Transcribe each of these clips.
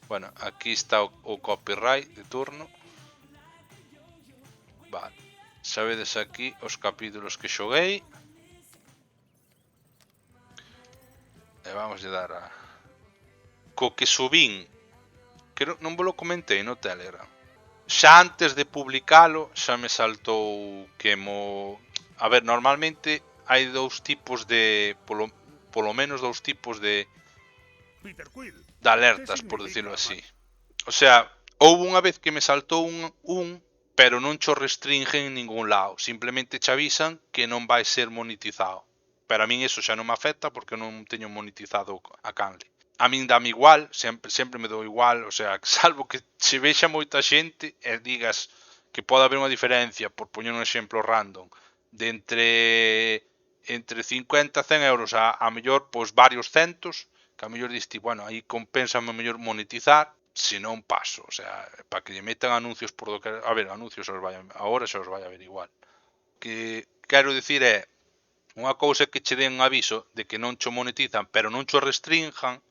Bueno, aquí está o copyright de turno. Vale. Sabedes aquí os capítulos que xoguei. E vamos a dar a... Co que subín, que non vos lo comentei no Telegram. Xa antes de publicalo, xa me saltou que mo... A ver, normalmente hai dous tipos de... Polo menos dous tipos de alertas, por decirlo así. O sea, houve unha vez que me saltou un pero non cho restringen en ningún lado. Simplemente che avisan que non vai ser monetizado. Pero a min eso xa non me afecta porque non teño monetizado a canle. A min dame igual, sempre me dou igual, o sea, salvo que se vexa moita xente e digas que pode haber unha diferencia, por poñer un exemplo random, de entre 50 e 100 euros a mellor pois varios centos, que a mellor diste, bueno, aí compensa a mellor monetizar, se non paso, o sea, para que lle metan anuncios por do que, a ver, anuncios agora xa os vai a ver igual. Que quero dicir é, unha cousa é que che den un aviso de que non cho monetizan, pero non cho restrinjan,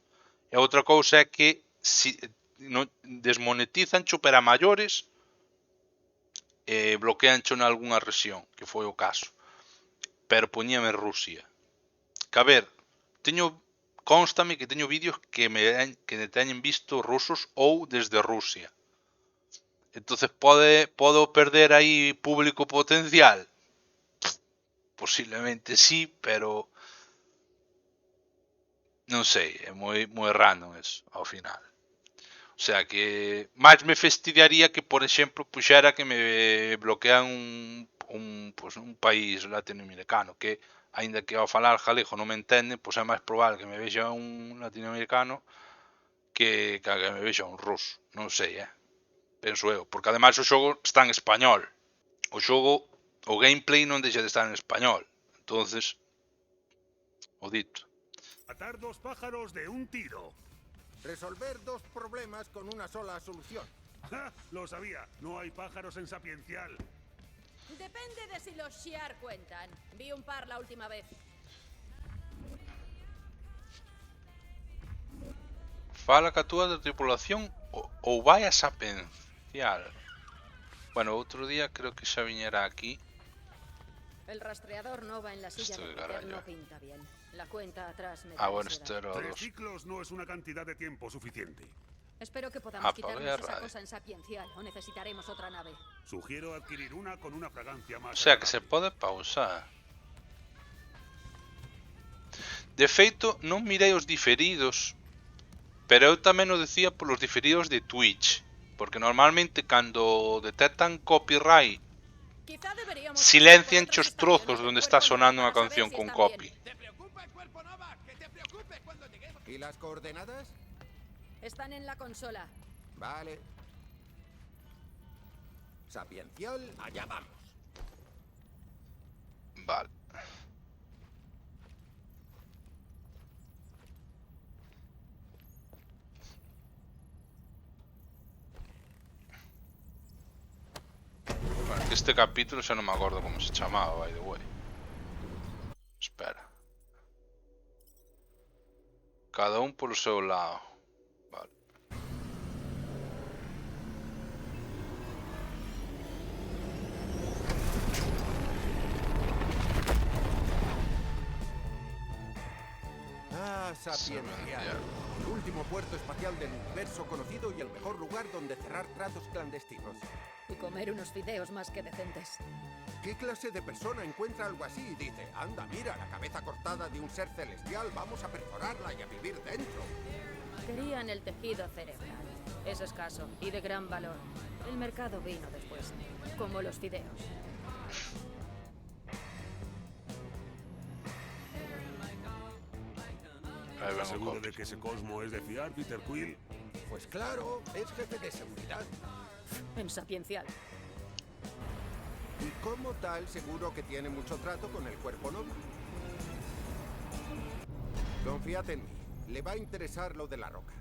e outra cousa é que si, non, desmonetizan cho para maiores e bloquean cho nalgúnha rexión, que foi o caso. Pero poñíame Rusia. Que a ver, constame que teño vídeos que me teñen visto rusos ou desde Rusia. Entonces podo perder aí público potencial. Posiblemente sí, pero non sei, é moi random eso, ao final. O sea que máis me fastidiaría que, por exemplo, puxera que me bloquean un país latinoamericano, que aínda que ao falar galego non me entenden, pois é máis probable que me vexa un latinoamericano que me vexa un ruso. Non sei, penso eu, porque ademais o xogo está en español. O xogo, o gameplay non deixa de estar en español. Entonces, o dito. Matar dos pájaros de un tiro. Resolver dos problemas con una sola solución. ¡Ja! Lo sabía. No hay pájaros en Sapiencial. Depende de si los Shiar cuentan. Vi un par la última vez. Fala ca túa da tripulación ou vai a Sapiencial. Bueno, outro día creo que xa viñera aquí. El rastreador no va en la silla de poder, no pinta bien. La cuenta atrás me da bueno, ansiedad. esto era 3 ciclos no es una cantidad de tiempo suficiente. Espero que podamos quitarnos esa cosa en Sapiencial o necesitaremos otra nave. Sugiero adquirir una con una fragancia más. O sea, que se pode pausar. De feito, non mirei os diferidos, pero eu tamén o decía polos diferidos de Twitch, porque normalmente cando detectan copyright silencian os trozos onde está sonando unha canción con copy. ¿Y las coordenadas? Están en la consola. Vale. Sapiencial, allá vamos. Vale. Bueno, que este capítulo xa non me acordo como se chamaba, by the way. Espera. Cada un polo seu lado. Vale. Sapiencial. El último puerto espacial del universo conocido y el mejor lugar donde cerrar tratos clandestinos. Y comer unos fideos más que decentes. ¿Qué clase de persona encuentra algo así y dice, anda, mira, la cabeza cortada de un ser celestial, vamos a perforarla y a vivir dentro? Querían el tejido cerebral. Es escaso y de gran valor. El mercado vino después, como los fideos. ¿Estás seguro de que ese Cosmo es de fiar, Peter Quill? Pues claro, es jefe de seguridad. En Sapiencial. Y como tal, seguro que tiene mucho trato con el cuerpo Nova. Confiad en mí, le va a interesar lo de la roca.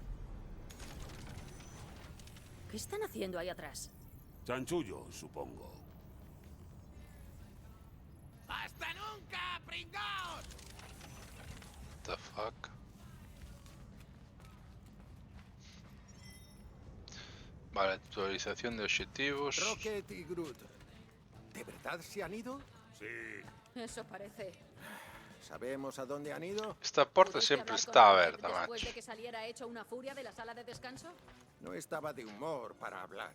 ¿Qué están haciendo ahí atrás? Chanchullo, supongo. ¡Hasta nunca, pringaos! What the fuck? Vale, actualización de objetivos. Rocket y Groot. ¿De verdad se han ido? Sí. Eso parece. ¿Sabemos a dónde han ido? Esta porta ¿Pudiste sempre hablar con está Rocket aberta, después macho. de que saliera hecho una furia de la sala de descanso? No estaba de humor para hablar.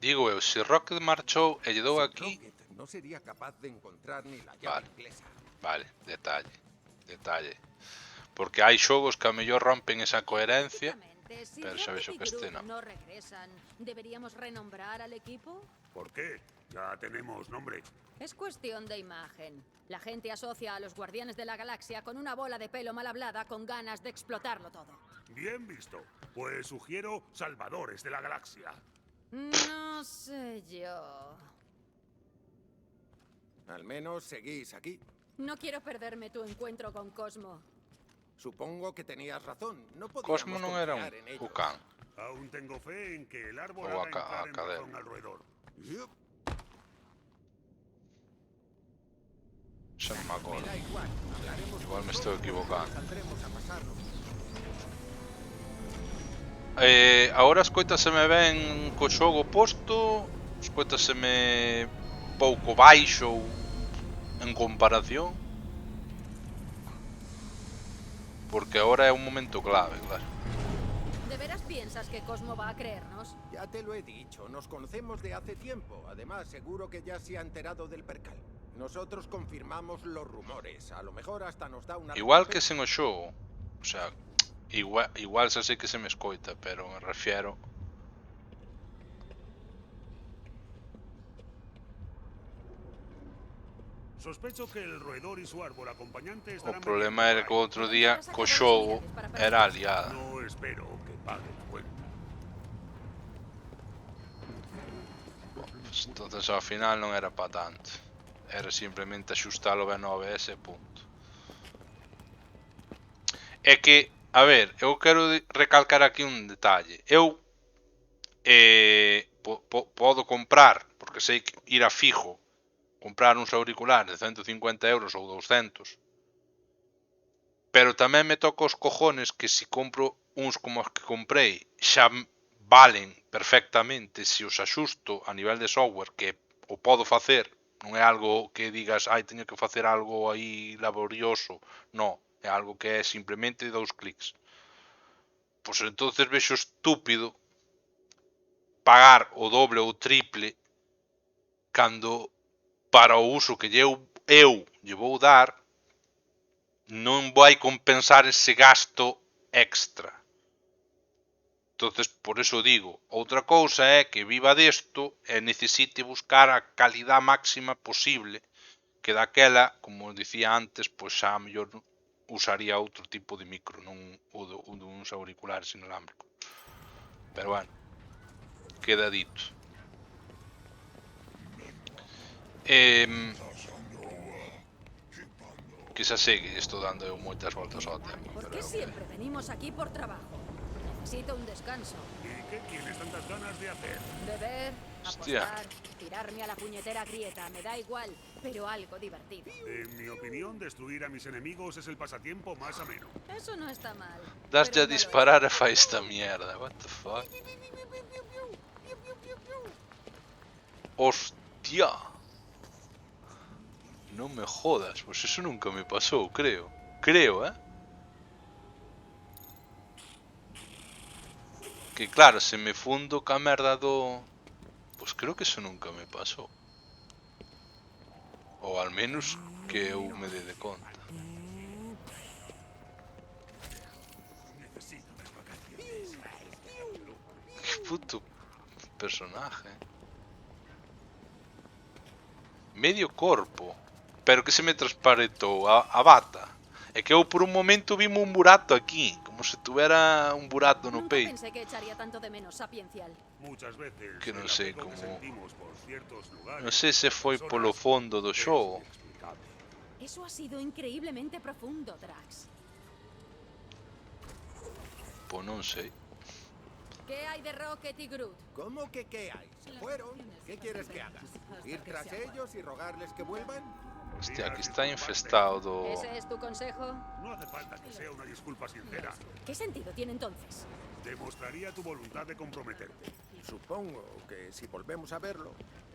Digo eu, se Rocket marchou e lle dou Sin aquí... Rocket no sería capaz de encontrar ni la llave Vale. inglesa. Vale, detalle. Porque hai xogos que a mellor rompen esa coherencia. Efectivamente, si pero xa Rocket vexo y que este Groot non. no regresan, ¿deberíamos renombrar al equipo? ¿Por qué? Ya tenemos nombre. Es cuestión de imagen. La gente asocia a los Guardianes de la Galaxia con una bola de pelo mal hablada con ganas de explotarlo todo. Bien visto. Pues sugiero Salvadores de la Galaxia. No sé yo. Al menos seguís aquí. No quiero perderme tu encuentro con Cosmo. Supongo que tenías razón. No podíamos Cosmo non era un confiar en ellos. cucán. Aún tengo fe en que el árbol O haga a entrar en cadera. razón al roedor. Yup, Xa non me me acordo. da igual. Hablaremos Igual con me estou Cosmo y equivocando. Saldremos a pasarlo. Agora escoitaseme ben co xogo posto. Escoitaseme pouco baixo en comparación. Porque ahora é un momento clave, claro. ¿De veras piensas que Cosmo va a creernos? Ya te lo he dicho, nos conocemos de hace tiempo. Además, seguro que ya se ha enterado del percal. Nosotros confirmamos los rumores. A lo mejor hasta nos da una... Igual que recompensa. sen o xogo. O sea, igual xa sei que se me escoita, pero me refiero... Sospecho que el roedor y su árbol acompañante O estarán problema era que o bebiendo outro día co Tendrás xogo acabos similares para era perder. aliada. No espero que pague la cuenta. Pues, entonces ao final non era pa tanto. Era simplemente axustalo ben no OBS e punto. É que, a ver, eu quero recalcar aquí un detalle. Eu podo comprar, porque sei que ir a fijo, comprar uns auriculares de 150 euros ou 200, pero tamén me toca os cojones que se compro uns como os que comprei xa valen perfectamente se os axusto a nivel de software, que o podo facer, non é algo que digas, ai, teño que facer algo aí laborioso, non, é algo que é simplemente 2 clics. Pois entonces vexo estúpido pagar o doble ou triple cando para o uso que eu lle vou dar non vai compensar ese gasto extra. Entonces, por eso digo, outra cousa é que viva desto e necesite buscar a calidad máxima posible, que daquela, como dicía antes, pois xa a mellor usaría outro tipo de micro, non o duns auriculares inalámbricos. Pero bueno, queda dito. Que xa segue isto dando eu moitas voltas ao tempo. ¿Por Pero qué siempre venimos aquí por trabajo? Necesito un descanso. ¿Y qué tienes tantas ganas de hacer? Beber, Hostia. apostar, tirarme a la puñetera grieta, me da igual, pero algo divertido. En mi opinión, destruir a mis enemigos es el pasatiempo más ameno. Eso no está mal. das pero a no lo disparar e fai esta mierda. What the fuck? Hostia. Non me jodas, pois eso nunca me pasou, creo. Creo, Que claro, se me fundo ca merda do... Pois creo que eso nunca me pasou. Ou al menos que eu me dé de conta. Que puto personaje. Medio corpo. Pero que se me transparentou a bata. É que eu por un momento vime un burato aquí, como se tuvera un burato no Nunca peito. pensé que echaría tanto de menos Sapiencial. Muchas veces Que non el sei apego que como- sentimos por ciertos lugares, Non sei se foi polo fondo do es xogo. inexplicable. Eso ha sido increíblemente profundo, Drax. Pois non sei. ¿Qué hay de Rocket y Groot? ¿Cómo que qué hay? ¿Se fueron? ¿Qué quieres que haga? ¿Ir tras ellos y rogarles que vuelvan? Hostia, aquí está infestado do... ¿Ese es tu consejo? No hace falta que sea una disculpa sincera. ¿Qué sentido tiene entonces? Demostraría tu voluntad de comprometerte. Supongo que si volvemos a verlo,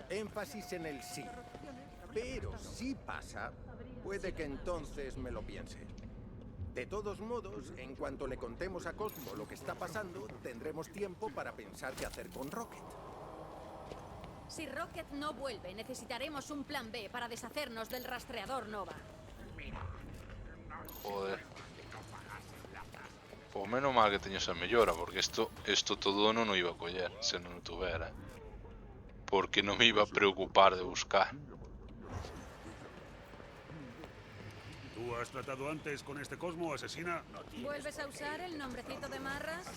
énfasis en el sí. Pero si pasa, puede que entonces me lo piense. De todos modos, en cuanto le contemos a Cosmo lo que está pasando, tendremos tiempo para pensar qué hacer con Rocket. Si Rocket no vuelve, necesitaremos un plan B para deshacernos del rastreador Nova. Joder. Pues menos mal que teño esa mellora, porque esto todo non o iba a coller se non o tuvera. Porque non me iba a preocupar de buscar. ¿Tú has tratado antes con este Cosmo, asesina? ¿Vuelves a usar el nombrecito de Marras?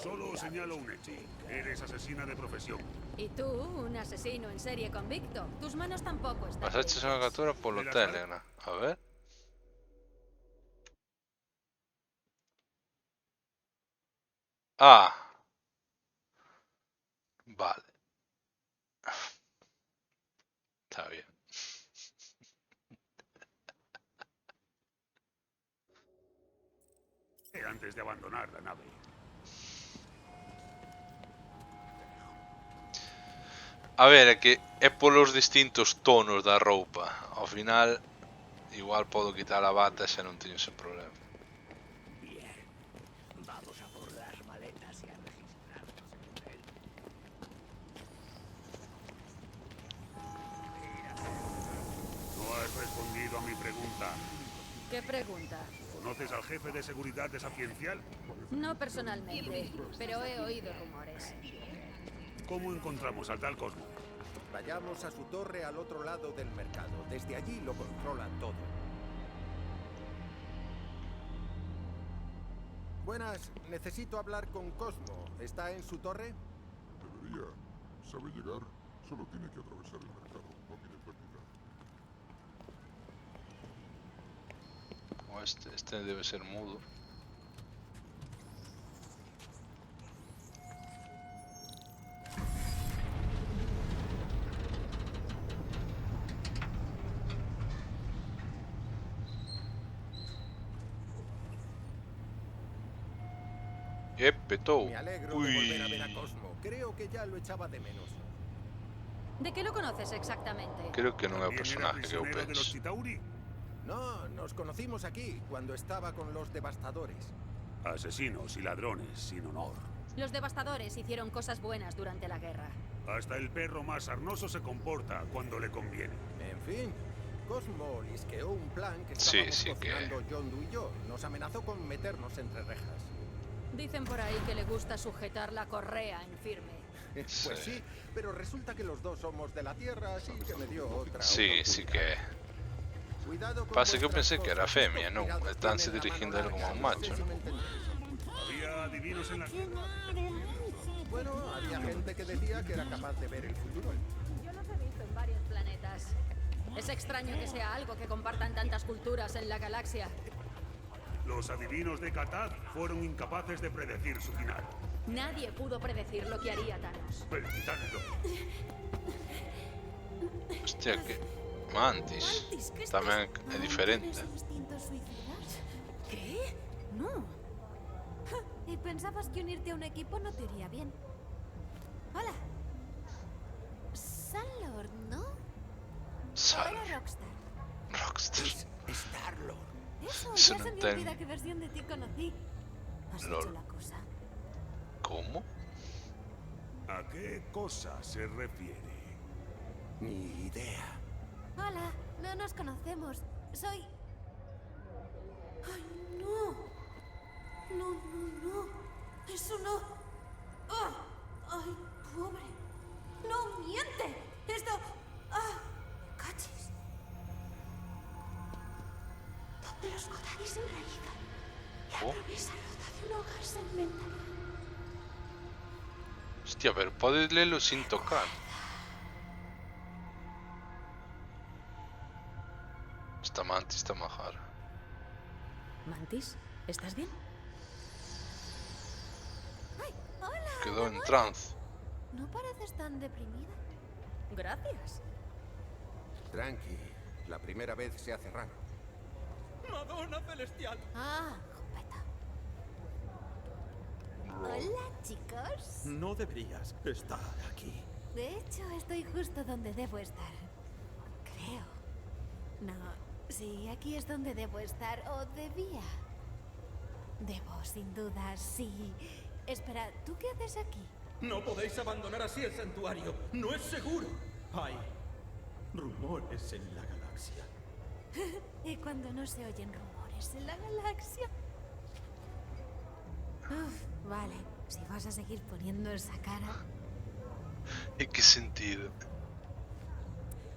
Solo señalo un hecho. Eres asesina de profesión. Y tú, un asesino en serie convicto. Tus manos tampoco están Pasaches unha captura polo Telegram. A ver. Ah. Vale. Está bien. Antes de abandonar la nave. A ver, é que é polos distintos tonos da roupa. Ao final, igual podo quitar a bata e xa non teño ese problema. Vamos a por las maletas y a registrarnos en el hotel. No has respondido a mi pregunta. ¿Qué pregunta? ¿Conoces al jefe de seguridad de Sapiencial? No personalmente, pero he oído rumores. ¿Cómo encontramos al tal Cosmo? Vayamos a su torre al otro lado del mercado. Desde allí lo controlan todo. Buenas, necesito hablar con Cosmo. ¿Está en su torre? Debería. Sabe llegar. Solo tiene que atravesar el mercado. No tiene pérdida. Como este debe ser mudo. Petou. Me alegro de volver a ver a Cosmo. Creo que ya lo echaba de menos. ¿De qué lo conoces exactamente? Creo que non é o ¿También era personaje que eu prisionero de los penso. Chitauri? No, nos conocimos aquí, cuando estaba con los devastadores. Asesinos y ladrones sin honor. Los devastadores hicieron cosas buenas durante la guerra. Hasta el perro más sarnoso se comporta cuando le conviene. En fin, Cosmo lisqueó un plan que Sí, estábamos sí que- cocinando John Doe y yo. Nos amenazó con meternos entre rejas. Dicen por ahí que le gusta sujetar la correa en firme. Pues sí, pero resulta que los dos somos de la Tierra, así que me dio otra Sí, sí oportunidad. que... Cuidado con Pasa que eu vuestras pensei que era cosas, femia, estos non? piratas Estánse tienen la dirigindo mano a él como a un larga, no macho, sé si non? me entendéis. Había adivinos en la... Bueno, había gente que decía que era capaz de ver el futuro. Yo los he visto en varios planetas. Es extraño que sea algo que compartan tantas culturas en la galaxia. Los adivinos de Katad fueron incapaces de predecir su final. Nadie pudo predecir lo que haría Thanos. Felicitadlo. Hostia, que... Mantis. Tamén é diferente. Instintos suicidas? ¿Qué? No. ¿Y pensabas que unirte a un equipo no te iría bien? Hola. Star-Lord, ¿no? Sal. Era Rockstar. Rockstar. Star-Lord. Eso, Eso ya no se me ten- olvida qué versión de ti conocí. Has Lol. hecho la cosa. Como? ¿A qué cosa se refiere? Ni idea. Hola, no nos conocemos. Soy... ¡Ay, no! No, no, no. Eso no. ¡Ah! ¡Ay, pobre! ¡No miente! Esto... ¡Ah! ¡Cachis! Donde los Kodakis se realizan y Oh. atraviesa rota de un hogar segmental. Hostia, pero podes lelo sin tocar. Esta Mantis está majara. ¿Mantis? ¿Estás bien? ¡Ay! ¡Hola! Quedó en amor! trance. No pareces tan deprimida. Gracias. Tranqui. La primera vez se hace raro. ¡Madonna celestial! Ah, jopeta. Hola, chicos. No deberías estar aquí. De hecho, estoy justo donde debo estar. Creo. No, sí, aquí es donde debo estar, o debía. Debo, sin duda, sí. Espera, ¿tú qué haces aquí? No podéis abandonar así el santuario. No es seguro. Hay rumores en la galaxia. ¿Y cuando no se oyen rumores en la galaxia? Uf, vale, si vas a seguir poniendo esa cara, ¿En qué sentido?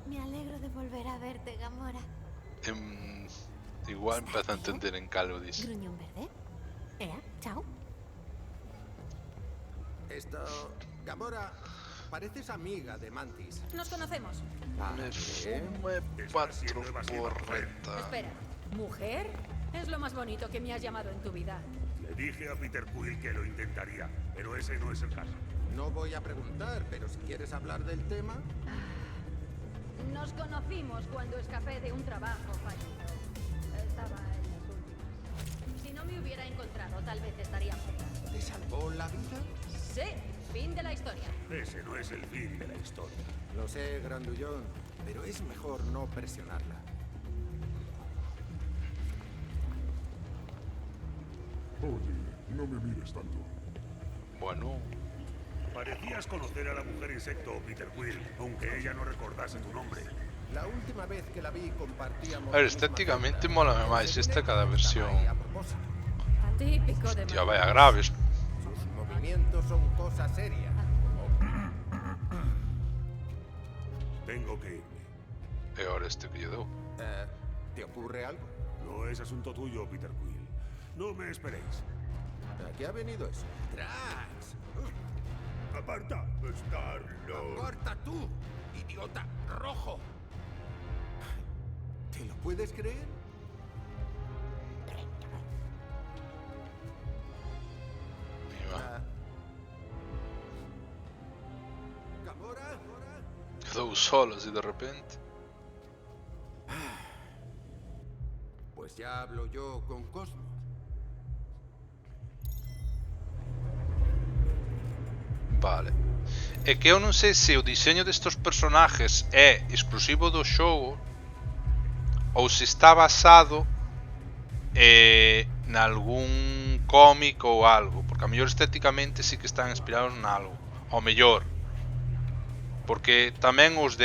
me alegro de volver a verte, Gamora. Igual empiezo a entender en calvo, dice. Gruñón verde. Chao. Esto... Gamora, pareces amiga de Mantis. Nos conocemos. Me fume cuatro porretas. Espera, ¿mujer? Es lo más bonito que me has llamado en tu vida. Le dije a Peter Quill que lo intentaría, pero ese no es el caso. No voy a preguntar, pero si quieres hablar del tema... Nos conocimos cuando escapé de un trabajo fallido. Estaba en las últimas. Si no me hubiera encontrado, tal vez estaría muerta. ¿Te salvó la vida? Sí, fin de la historia. Ese no es el fin de la historia. Lo sé, grandullón, pero es mejor no presionarla. Oye, no me mires tanto. Bueno, Parecías conocer a la mujer insecto, Peter Quill, aunque ella no recordase tu nombre. La última vez que la vi compartíamos... a ver, la misma estéticamente celda. mola más esta cada versión. Estaba ahí a propósito. Típico de Ya Marvel. vaya graves. Sus movimientos son cosas serias. Tengo que irme. E ahora este que yo doy. ¿Te ocurre algo? No es asunto tuyo, Peter Quill. No me esperéis. ¿A qué ha venido eso? ¡Drax! ¡Aparta! ¡Star-Lord! ¡Corta tú, idiota rojo! ¿Te lo puedes creer? Mira, Gamora, quedó solo así de repente. pues ya hablo yo con Cosmo. Vale. É que eu non sei se o diseño destes personajes é exclusivo do xogo ou se está basado nalgún cómic ou algo, porque a mellor estéticamente sí que están inspirados nalgo, ao mellor. Porque tamén os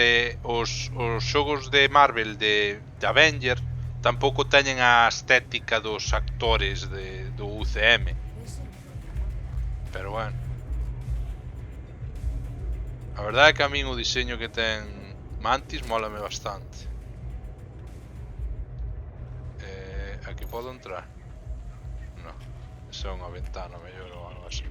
xogos de Marvel de Avenger tampouco teñen a estética dos actores do UCM. Pero bueno. A verdade é que a min o diseño que ten Mantis mólame bastante. Aquí podo entrar? No, esa é unha ventana mellor ou algo así.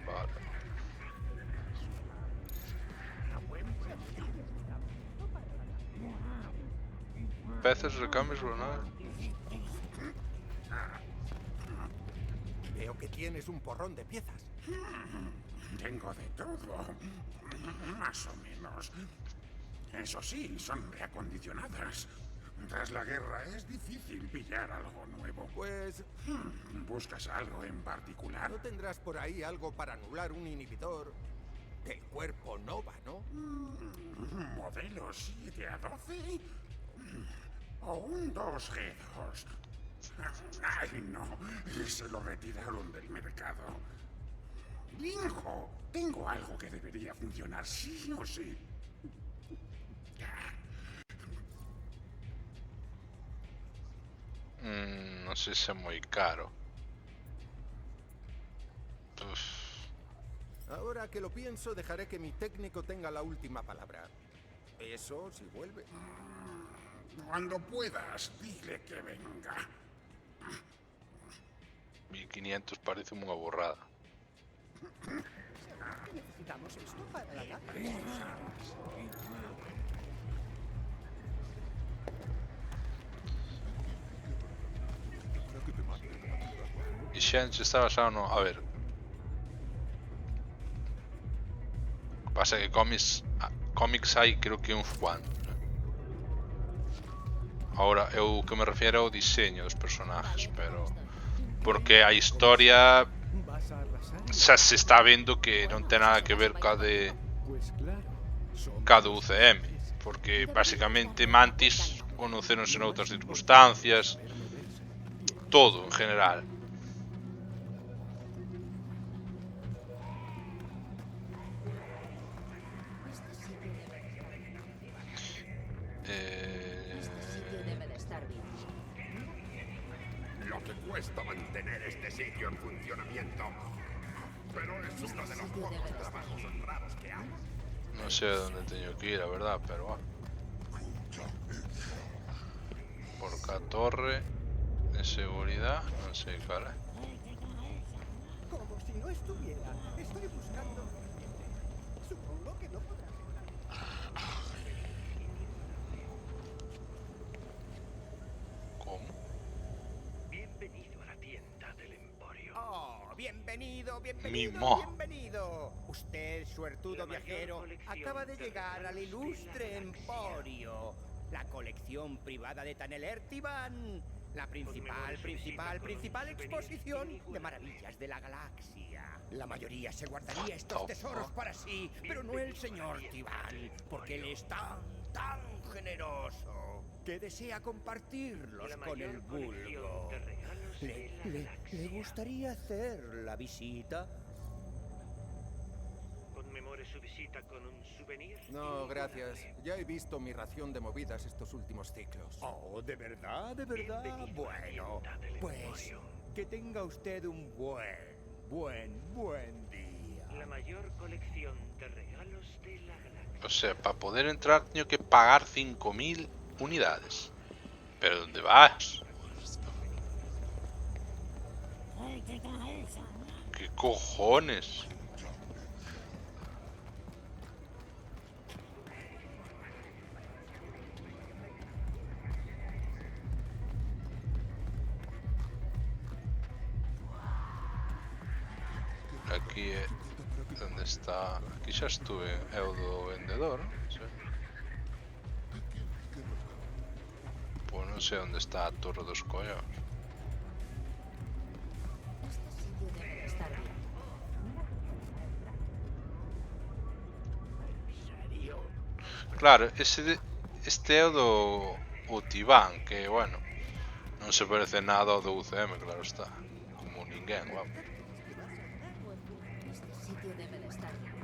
Vale. Peces, recambios, nada. Veo que tienes un porrón de piezas. Tengo de todo, más o menos. Eso sí, son reacondicionadas. Tras la guerra es difícil pillar algo nuevo. Pues, ¿Buscas algo en particular? ¿no tendrás por ahí algo para anular un inhibidor del cuerpo Nova, no? ¿Modelo 7 a 12? ¿O un 2G2? Ay, no. Se lo retiraron del mercado. Viejo, tengo algo que debería funcionar sí o sí. Non sei se é moi caro. Ahora que lo pienso, dejaré que mi técnico tenga la última palabra. Eso si vuelve. Cuando puedas, dile que venga. 1500 parece unha borrada. Necesitamos esto para la gata. E Dixenche está basado no... A ver. O que pasa é que cómics hai creo que uns cuantos. Ahora, eu que me refiero ao diseño dos personajes, pero... Porque a historia xa se está vendo que non ten nada que ver ca do UCM. Porque, basicamente, Mantis conoceronse noutras circunstancias. Todo, en general. Lo que cuesta mantener este sitio en funcionamiento. Pero es uno de los pocos trabajos honrados que hay. Non sei a onde teño que ir, a verdad, pero... Por cá torre de seguridad, non sei cal é. Como si no estuviera. Estoy buscando. Supongo que no podrá. Como? Bienvenido a la tienda del Emporio. Oh, bienvenido, Mimo. bienvenido. Usted, suertudo viajero, acaba de llegar al ilustre Emporio. La colección privada de Tanelertiban. La principal exposición de maravillas de la galaxia. La mayoría se guardaría estos tesoros para sí, pero no el señor Tiban, porque él es tan generoso que desea compartirlos con el vulgo. ¿Le gustaría hacer la visita? ¿Conmemore su visita con un souvenir? No, gracias. Ya he visto mi ración de movidas estos últimos ciclos. Oh, ¿de verdad? ¿De verdad? Bienvenido a la Bueno, tienda del pues Emporio. que tenga usted un buen día. La mayor colección de regalos de la galaxia. O sea, para poder entrar teño que pagar 5000 unidades. Pero ¿dónde vas? ¿Qué cojones? Aquí é onde está... Aquí xa estuve, é o do vendedor, non? Sí. Pois non sei onde está a Torre dos Collóns. Claro, este é o do Tiban, que, bueno, non se parece nada ao do UCM, claro está. Como ninguén, vamos. Este sitio debe de estar bien.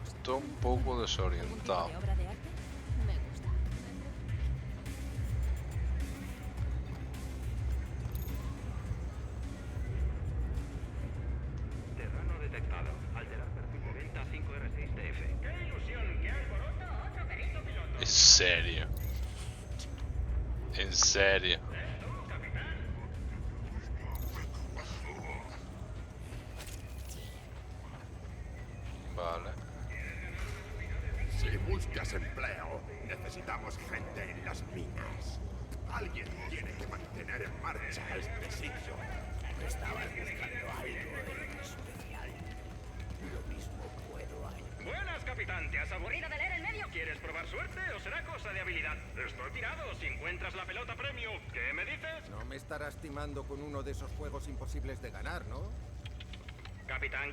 Estou un pouco desorientado. ¿De obra de arte? Me gusta. Terrano detectado. Alterar perfil de venta 5R6TF. ¡Qué ilusión! ¡Qué alboroto! ¡Otro perito piloto! En serio. En serio. Vale. Si buscas empleo, necesitamos gente en las minas. Alguien tiene que mantener en marcha este sitio. Estabas buscando algo en especial. Lo mismo puedo ayudar. Buenas, capitán. ¿Te has aburrido de leer el medio? ¿Quieres probar suerte o será cosa de habilidad? Estoy tirado. Si encuentras la pelota premio, ¿qué me dices? No me estarás timando con uno de esos juegos imposibles de ganar, ¿no? Capitán.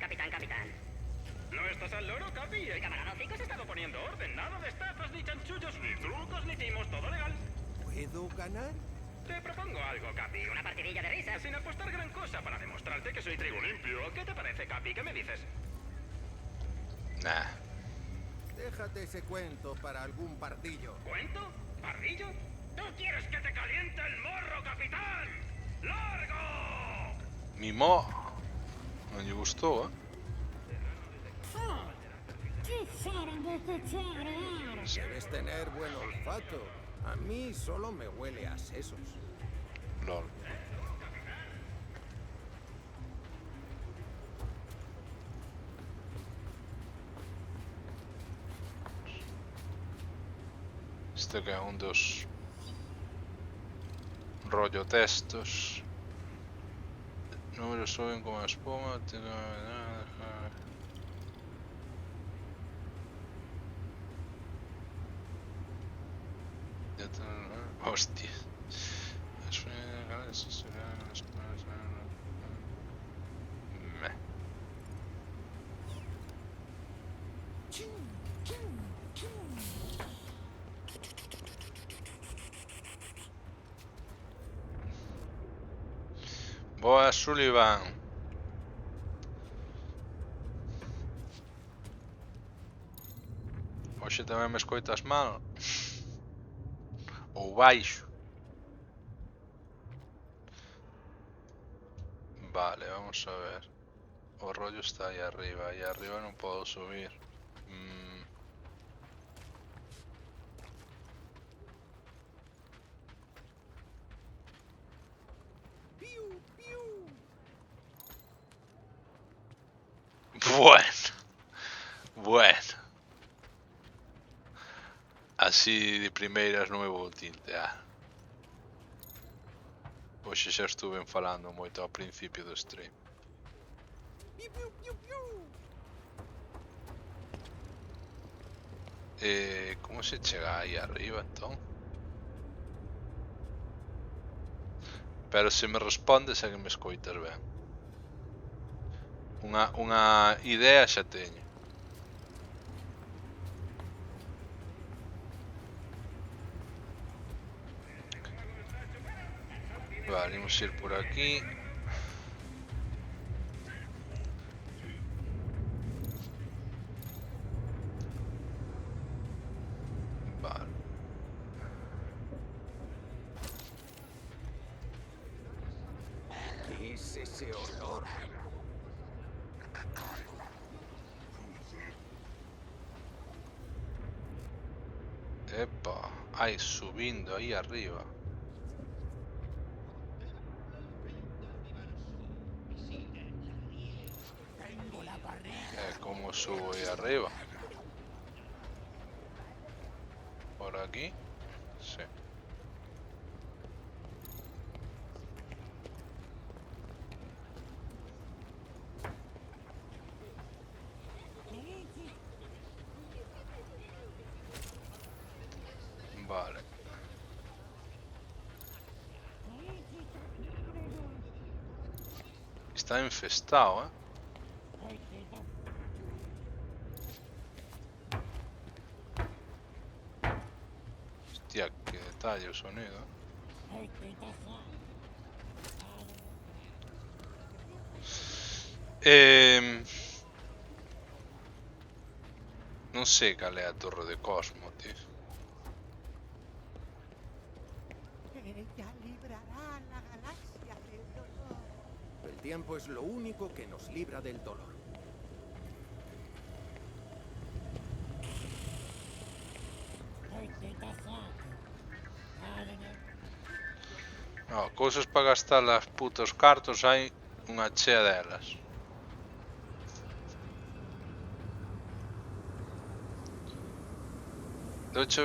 ¿No estás al loro, Capi? El camarada 5 se ha estado poniendo orden. Nada de estafas, ni chanchullos, ni trucos, ni timos. Todo legal. ¿Puedo ganar? Te propongo algo, Capi. Una partidilla de risas. Sin apostar gran cosa para demostrarte que soy trigo limpio. ¿Qué te parece, Capi? ¿Qué me dices? Nah. Déjate ese cuento para algún pardillo. ¿Cuento? ¿Pardillo? ¿Tú quieres que te caliente el morro, capitán? ¡Largo! Mimo non lle gustou, Debes tener buen olfato. A mí solo me huele a sesos. Lol. Este que é un dos rollo textos. Números suben como espuma. Hostia. Meh. Boa, Sullivan. Hoxe tamén me escoitas mal. Ou baixo. Vale, vamos a ver. O rollo está aí arriba. Aí arriba non podo subir. Bueno. Así de primeiras non me vou tintear. Hoxe xa estuve falando moito ao principio do stream. Como se chega aí arriba entón? Pero se me respondes é que me escoitas ben. Unha idea xa teño. Vale, imos ir por aquí. Vale. ¿Qué es ese olor? Epa, ai, subindo aí arriba. Como subo aí arriba? Por aquí? Sí. Vale. Está infestado, ¿eh? Hostia, qué detalle el sonido. Non sei cal é a torre de Cosmo, tío. Ella librará la galaxia del dolor. El tiempo es lo único que nos libra del dolor. No, cousas para gastar as putos cartos hai unha chea delas. Doche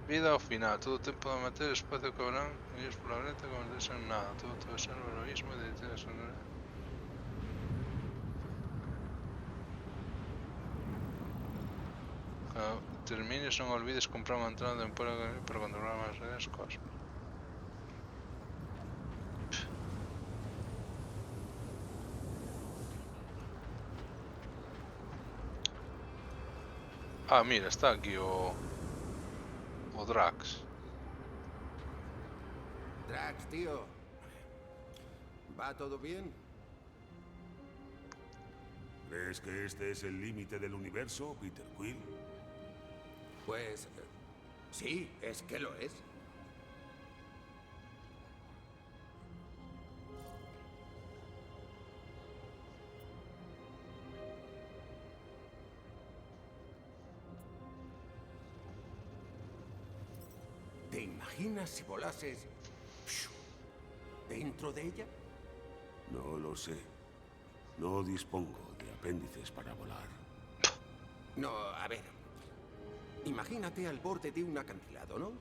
vida ao final, todo o tempo de matar o espacio que habrán ellos por la planeta como no desean nada, todo es el heroísmo de tienes un... Cuando termines non olvides comprar unha entrada de empleo para controlar máis riesgos. Ah, mira, está aquí o Drax. Drax, tío. ¿Va todo bien? ¿Crees que este es el límite del universo, Peter Quill? Pues... sí, es que lo es. ¿Te imaginas si volases dentro de ella? No lo sé. No dispongo de apéndices para volar. No, a ver. Imagínate al borde de un acantilado, ¿no?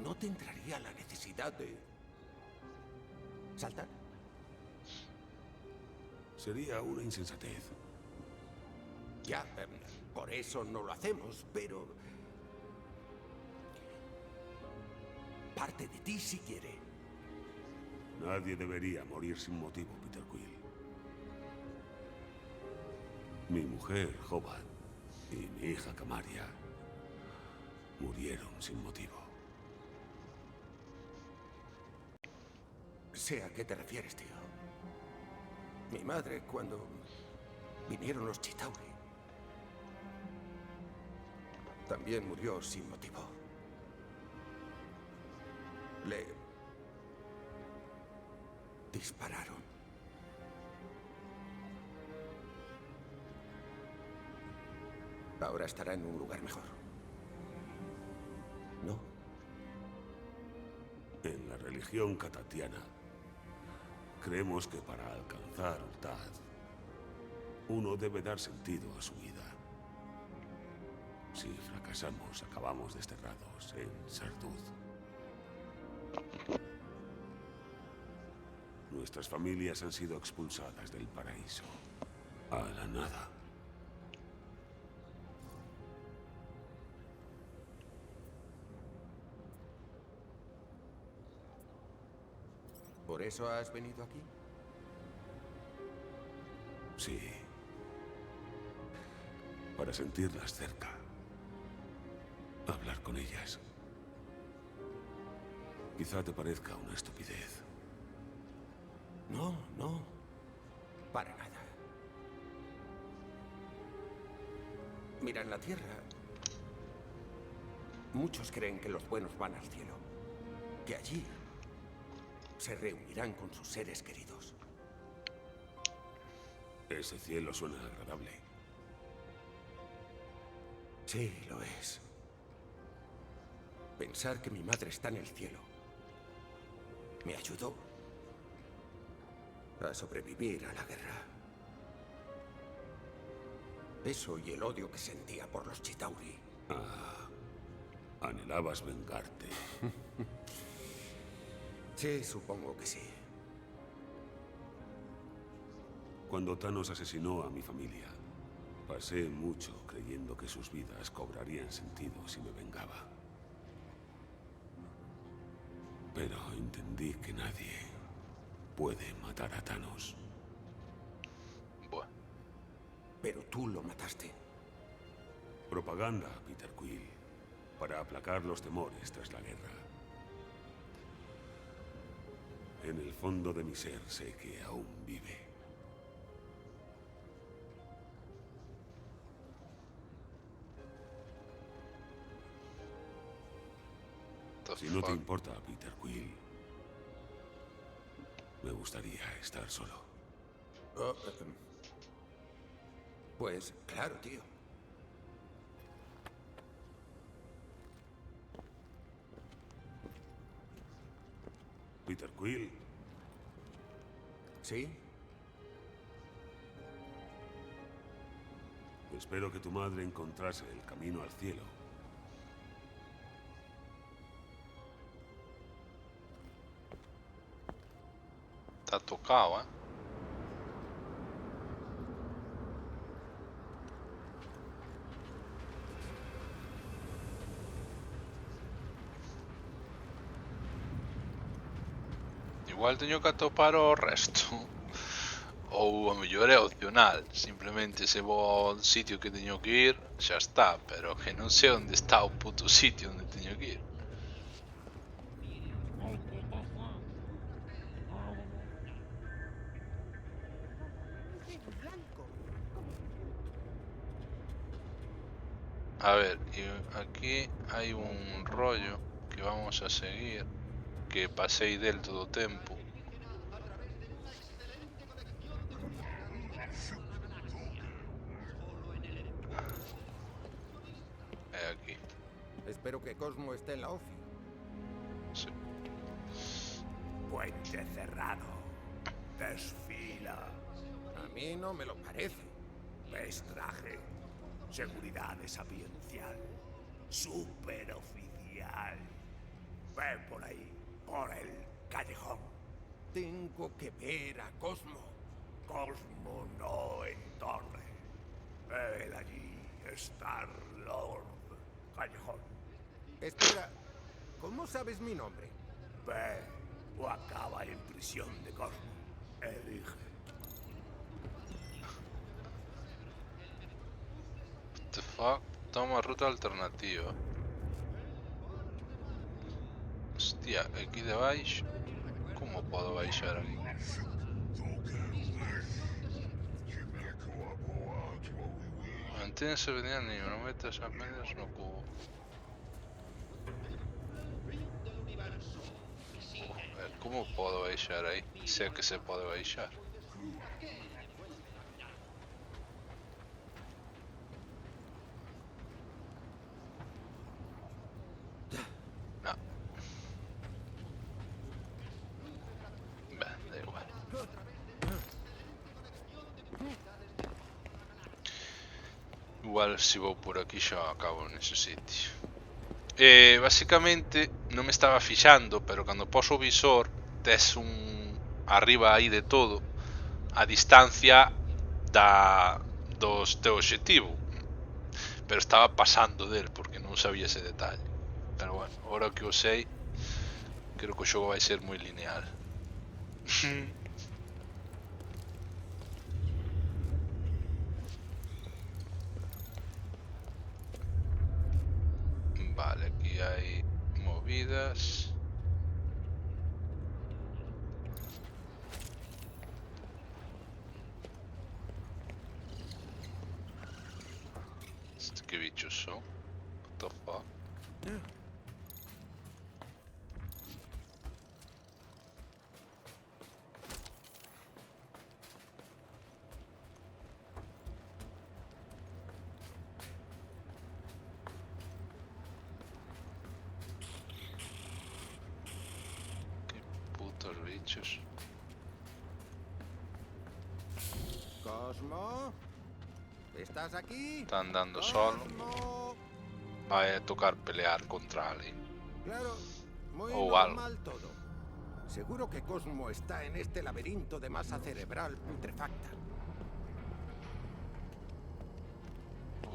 ¿No te entraría la necesidad de saltar? Sería una insensatez. Ya, por eso no lo hacemos, pero... parte de ti si quiere. Nadie debería morir sin motivo, Peter Quill. Mi mujer, Hobart, y mi hija Camaria murieron sin motivo. Sé a qué te refieres, tío. Mi madre, cuando vinieron los Chitauri, también murió sin motivo. Le dispararon. Ahora estará en un lugar mejor. ¿No? En la religión catatiana, creemos que para alcanzar Ultad, uno debe dar sentido a su vida. Si fracasamos, acabamos desterrados en Sardud. Nuestras familias han sido expulsadas del paraíso a la nada. ¿Por eso has venido aquí? Sí. Para sentirlas cerca. Hablar con ellas. Quizá te parezca una estupidez. No, no. Para nada. Mira, en la Tierra, muchos creen que los buenos van al cielo. Que allí se reunirán con sus seres queridos. Ese cielo suena agradable. Sí, lo es. Pensar que mi madre está en el cielo me ayudó a sobrevivir a la guerra. Eso y el odio que sentía por los Chitauri. Anhelabas vengarte. Sí, supongo que sí. Cuando Thanos asesinó a mi familia, pasé mucho creyendo que sus vidas cobrarían sentido si me vengaba. Pero entendí que nadie puede matar a Thanos. Bueno. Pero tú lo mataste. Propaganda, Peter Quill, para aplacar los temores tras la guerra. En el fondo de mi ser sé que aún vive. Si no te importa, Peter Quill, me gustaría estar solo. Oh, pues claro, tío. Peter Quill. ¿Sí? Espero que tu madre encontrase el camino al cielo. Está tocado, ¿eh? Igual teño que atopar o resto. Ou a mellor é opcional. Simplemente se vou ao sitio que teño que ir, xa está. Pero que non sei onde está o puto sitio onde teño que ir. A ver, y aquí hai un rollo que vamos a seguir, que pasei del todo o tempo. É aquí. Espero que Cosmo esté en la OFI. Sí. Puente cerrado. Desfila. A mí no me lo parece. ¿Ves traje? Seguridad sapiencial. Superoficial. Ven por ahí, por el callejón. Tengo que ver a Cosmo. Cosmo no en torre. Él allí, Star-Lord. Callejón. Espera, ¿cómo sabes mi nombre? Ve o acaba en prisión de Cosmo. Elige. What the fuck? Toma ruta alternativa. Hostia, aquí de baixo. Como podo baixar aquí? Manténse vendiendo e non metas as medias no cubo. Joder, como podo baixar aí? Se é que se pode baixar. No. Ben, da igual. Igual se vou por aquí xa acabo nese sitio. Basicamente non me estaba fixando, pero cando poso o visor tes un arriba aí de todo a distancia do teu obxectivo, pero estaba pasando del porque non sabía ese detalle. Pero bueno, agora que o sei, creo que o xogo vai ser moi lineal. Vale, aquí hai movidas. ¿Qué bichos son? What the fuck? Qué putos bichos. Cosmo, ¿estás aquí? Está andando solo. Cosmo. Va a tocar pelear contra alguien. Claro, muy O normal todo. Seguro que Cosmo está en este laberinto de masa cerebral putrefacta.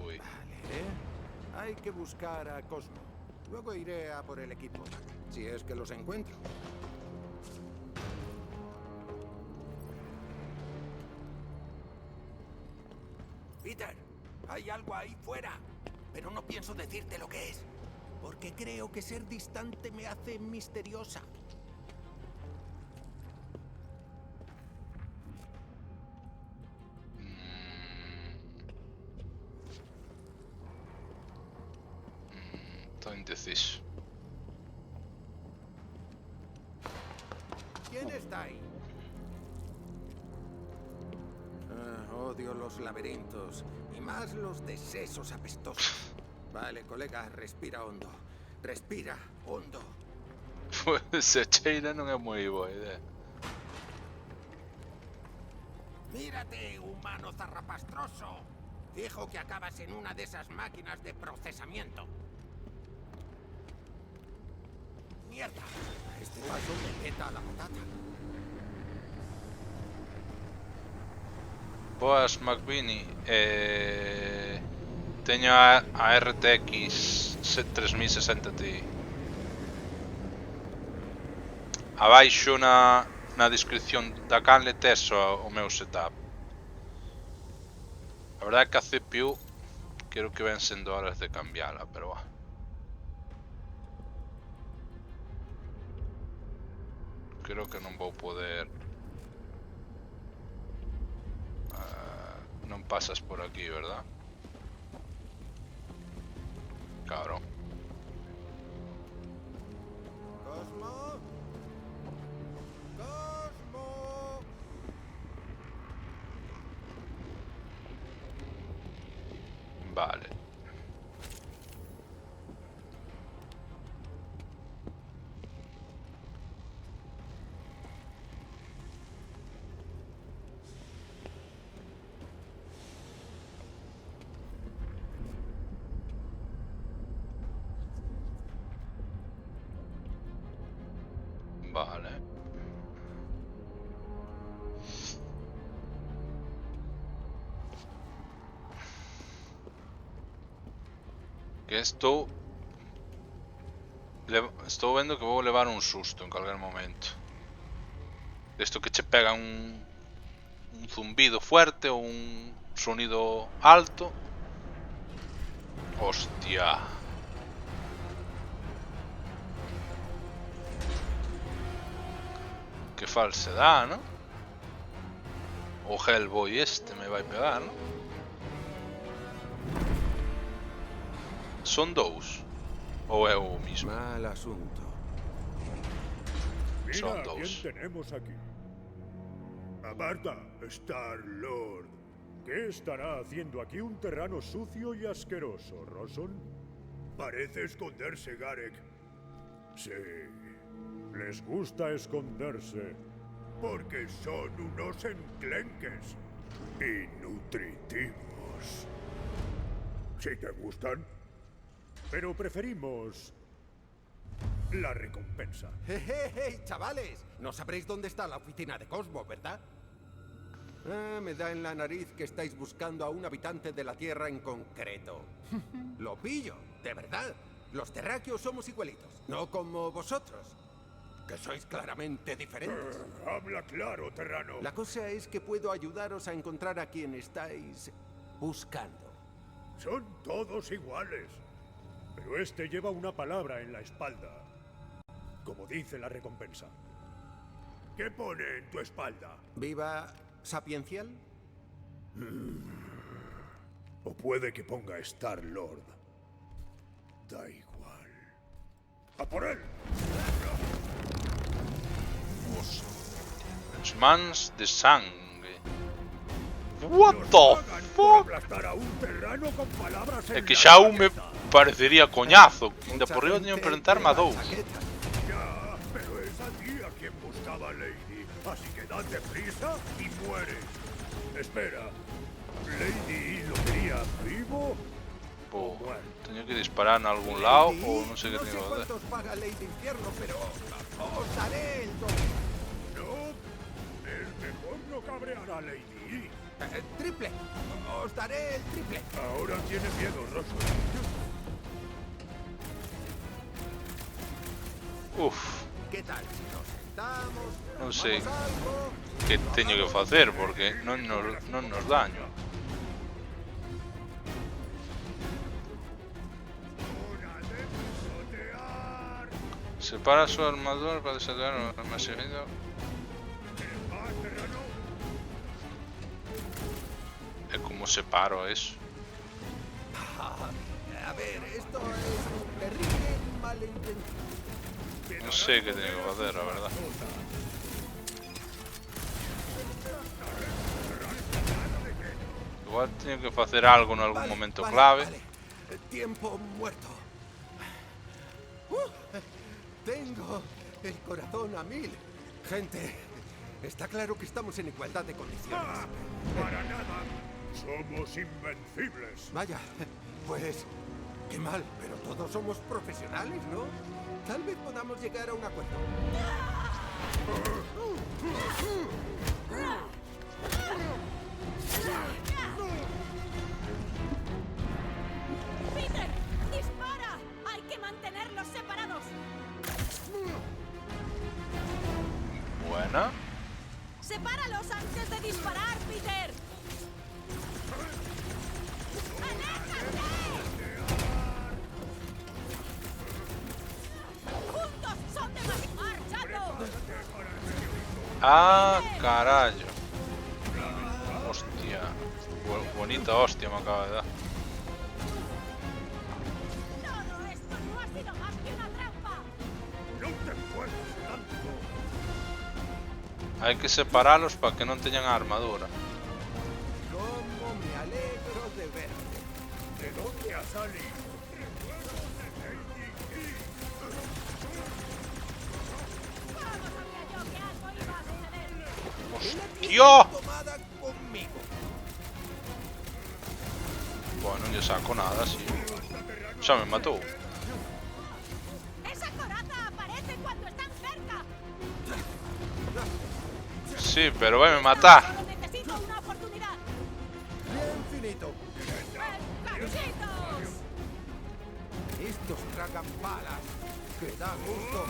Uy. Vale, hay que buscar a Cosmo. Luego iré a por el equipo, si es que los encuentro. Peter, hay algo ahí fuera, pero no pienso decirte lo que es, porque creo que ser distante me hace misteriosa. Estoy indeciso. ¿Quién está ahí? Odio los laberintos, y más los de sesos apestosos. Vale, colega, respira hondo. Respira hondo. Esa cheira non é moi boa idea. Mírate, humano zarrapastroso. Fijo que acabas en una de esas máquinas de procesamiento. Mierda, a este paso me peta la patata. Boas, McVinnie. Teño a RTX 3060 Ti. Abaixo na descripción da canle tes o meu setup. A verdade é que a CPU creo que ven sendo horas de cambiala, pero va. Creo que non vou poder. Non pasas por aquí, verdad? Cabrón. Cosmo. Cosmo. Vale. Vale. Que estou vendo que vou levar un susto en calquer momento. Isto que che pega un zumbido fuerte ou un sonido alto. Hostia. Que falsedad, ¿no? O Hellboy este me vai pegar, ¿no? Son dous. Ou é o mismo? Mal asunto. Son Mira, dous. ¿quién tenemos aquí? Aparta, Star-Lord. ¿Qué estará haciendo aquí un terrano sucio y asqueroso, Roson? Parece esconderse, Garek. Sí, les gusta esconderse. Porque son unos enclenques. Y nutritivos. Si te gustan. Pero preferimos la recompensa. ¡Hey, chavales! No sabréis dónde está la oficina de Cosmo, ¿verdad? Me da en la nariz que estáis buscando a un habitante de la Tierra en concreto. Lo pillo, de verdad. Los terráqueos somos igualitos, no como vosotros, que sois claramente diferentes. Habla claro, Terrano. La cosa es que puedo ayudaros a encontrar a quien estáis buscando. Son todos iguales. Pero este lleva una palabra en la espalda. Como dice la recompensa. ¿Qué pone en tu espalda? ¿Viva Sapiencial? O puede que ponga Star-Lord. Da igual. ¡A por él! Os mans de sangue. What the fuck? Aplastar a un terrano con palabras É en que la xa un me cabeza. parecería coñazo. Ainda Mucha por riba gente teño que enfrentarme a lleva dous. chaquetas. Ya, pero es a ti a quien buscaba Lady. Así que date prisa y muere. Espera. ¿Lady lo quería vivo o Po, muerto? teño que disparar en algún lado Lady, ou non sei que no sé teño que facer. cuántos paga Lady Infierno, pero os daré el doble. No, es mejor no cabrear a Lady. Triple. Os daré el triple. Ahora tiene miedo, Rosso. Uf, ¿Qué tal si nos sentamos? non sei tomamos algo? que teño que facer porque non nos daño. Separa a súa armadura para desactivar o almacenamiento. E como separo eso? A ver, esto es un terrible malentendido. Non sei que teño que facer, a verdad. Igual teño que facer algo en algún momento clave. Vale. Tiempo muerto. Tengo el corazón a 1000. Gente, está claro que estamos en igualdad de condiciones. Para nada. Somos invencibles. Vaya, pues qué mal, pero todos somos profesionales, ¿no? Tal vez podamos llegar a un acuerdo. ¡Peter! ¡Dispara! ¡Hay que mantenerlos separados! Buena. ¡Sepáralos antes de disparar, Peter! ¡Aléjate! ¡Juntos son demasiado! ¡Marchando! Ah, carallo. Hostia. Bonita hostia me acaba de dar. Todo esto no ha sido más que una trampa. No te esfuerces tanto. Hai que separalos para que non teñan armadura. Cómo me alegro de verte. ¿De dónde ha salido? ¿Cómo sabía yo que algo iba a suceder? ¡Hostia! Tomada conmigo. Bueno, non lle saco nada, sí. Xa me matou. ¡Esa coraza aparece cuando están cerca! Sí, pero vai me matar. Solo necesito una oportunidad. Bien finito. ¡Cachitos! Estos tragan balas. Que da gusto.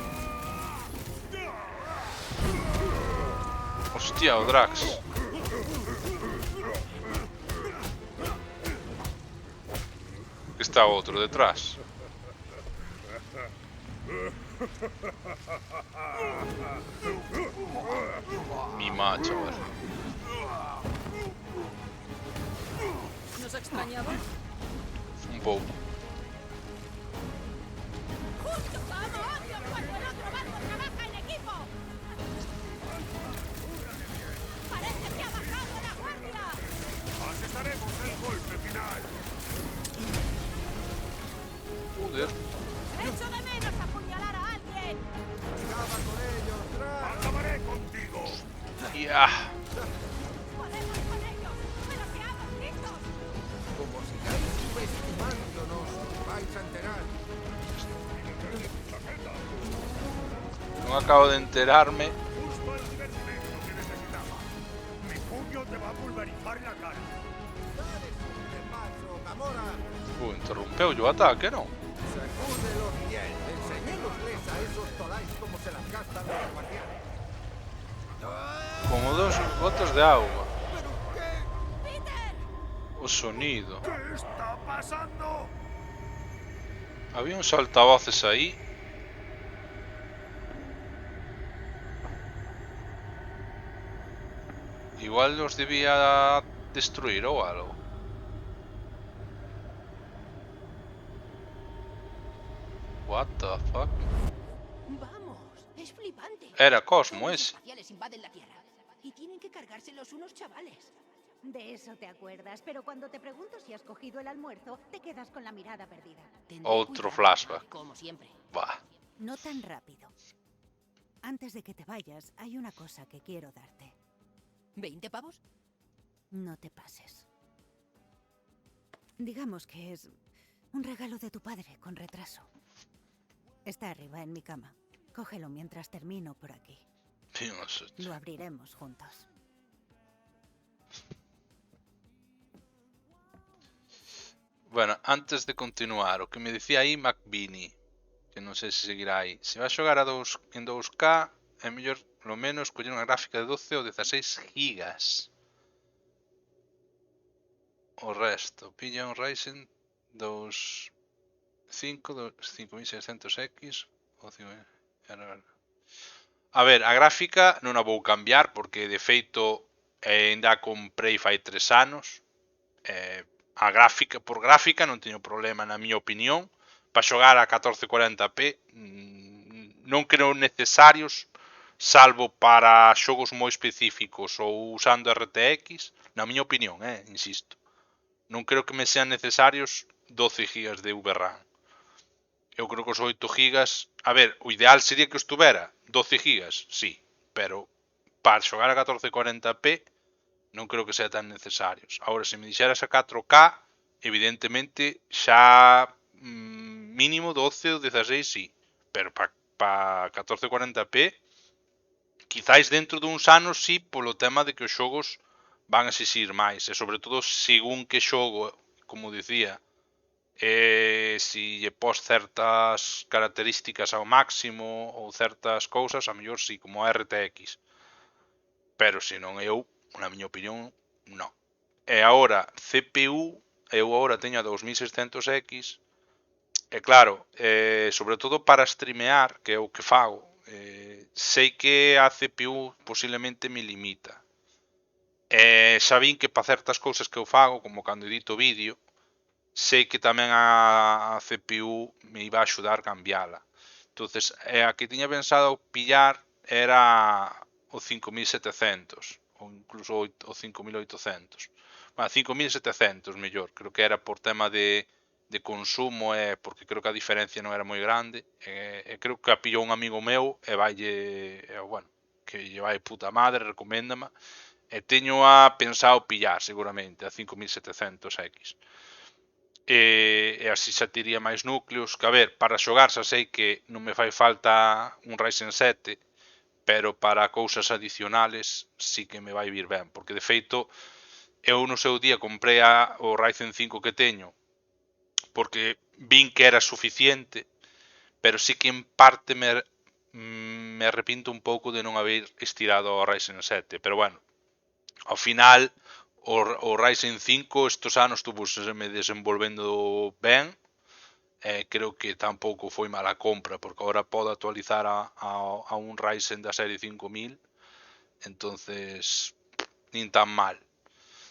Hostia, o Drax. Que está outro detrás. Mima, chaval. ¿Nos extrañaba? Un pouco. ¡Justo como odio cuando el otro barco trabaja en equipo! ¡Parece que ha bajado la guardia! Asestaremos el golpe final. Joder. ¡Echo de menos apuñalar a alguien! Acaba con ellos, Drax. Acabaré contigo. Ya. ¡Podemos con ellos! ¡Pero seamos listos! Como sigáis subestimándonos, os vais a enterar. Non acabo de enterarme. Justo el divertimento que necesitaba. Mi puño te va a pulverizar la cara. Dale de paso, Gamora. Interrompeu o ataque, non? Sacúdelos bien. Enseñémosles a esos tolais cómo se las gastan los guardianes. Como dos gotas de agua. ¿Pero qué? ¡Peter! O sonido. ¿Qué está pasando? Había uns altavoces aí. Igual los debía destruir ou algo. What the fuck? Vamos, es flipante. Era Cosmo Los ese. espaciales invaden la Tierra y tienen que cargárselos unos chavales. De eso te acuerdas, pero cuando te pregunto si has cogido el almuerzo, te quedas con la mirada perdida. Tendré Outro cuidado, flashback. como siempre. Bah. No tan rápido. Antes de que te vayas, hay una cosa que quiero darte. ¿20 pavos? No te pases. Digamos que es un regalo de tu padre con retraso. Está arriba en mi cama. Cógelo mientras termino por aquí. Dios. Lo abriremos juntos. Bueno, antes de continuar, o que me dicía aí McBeanie, que non sei se seguirá aí. Se vai xogar en 2K, é mellor, lo menos, coller unha gráfica de 12 ou 16 gigas. O resto, pilla un Ryzen 5600X ou 5000. A ver, a gráfica non a vou cambiar porque de feito ainda a comprei fai 3 anos. A gráfica, por gráfica non teño problema na miña opinión. Para xogar a 1440p non creo necesarios, salvo para xogos moi específicos ou usando RTX, na miña opinión, insisto. Non creo que me sean necesarios 12 GB de VRAM. Eu creo que os 8 GB, a ver, o ideal sería que estuvera 12 GB, sí, pero para xogar a 1440p non creo que sea tan necesarios. Agora, se me dixeras a 4K, evidentemente xa mínimo 12 ou 16 sí, pero para 1440p quizáis dentro duns anos sí, polo tema de que os xogos van a exixir máis, e sobre todo según que xogo, como dicía, si lle pos certas características ao máximo ou certas cousas, a mellor sí, como a RTX, pero se non eu, na miña opinión, non. E agora, CPU, eu agora teño a 2600X, e claro, sobre todo para streamear, que é o que fago, sei que a CPU posiblemente me limita. Xa vin que para certas cousas que eu fago, como cando edito vídeo, sei que tamén a CPU me iba a axudar a cambiala. Entonces, a que tiña pensado pillar era o 5700 ou incluso o 5800. Bueno, 5700 mellor, creo que era por tema de consumo e porque creo que a diferencia non era moi grande, e creo que a pillou un amigo meu e vaille, bueno, que lle vai puta madre, recoméndama, e teño a pensado pillar seguramente a 5700X. E así xa tiría máis núcleos, que a ver, para xogar xa sei que non me fai falta un Ryzen 7, pero para cousas adicionales sí que me vai vir ben, porque de feito eu no seu día comprei o Ryzen 5 que teño porque vin que era suficiente, pero sí que en parte me arrepinto un pouco de non haber estirado o Ryzen 7, pero bueno, ao final o Ryzen 5 estos anos me desenvolvendo ben, creo que tampouco foi mala compra, porque agora podo actualizar a un Ryzen da serie 5000, entonces nin tan mal.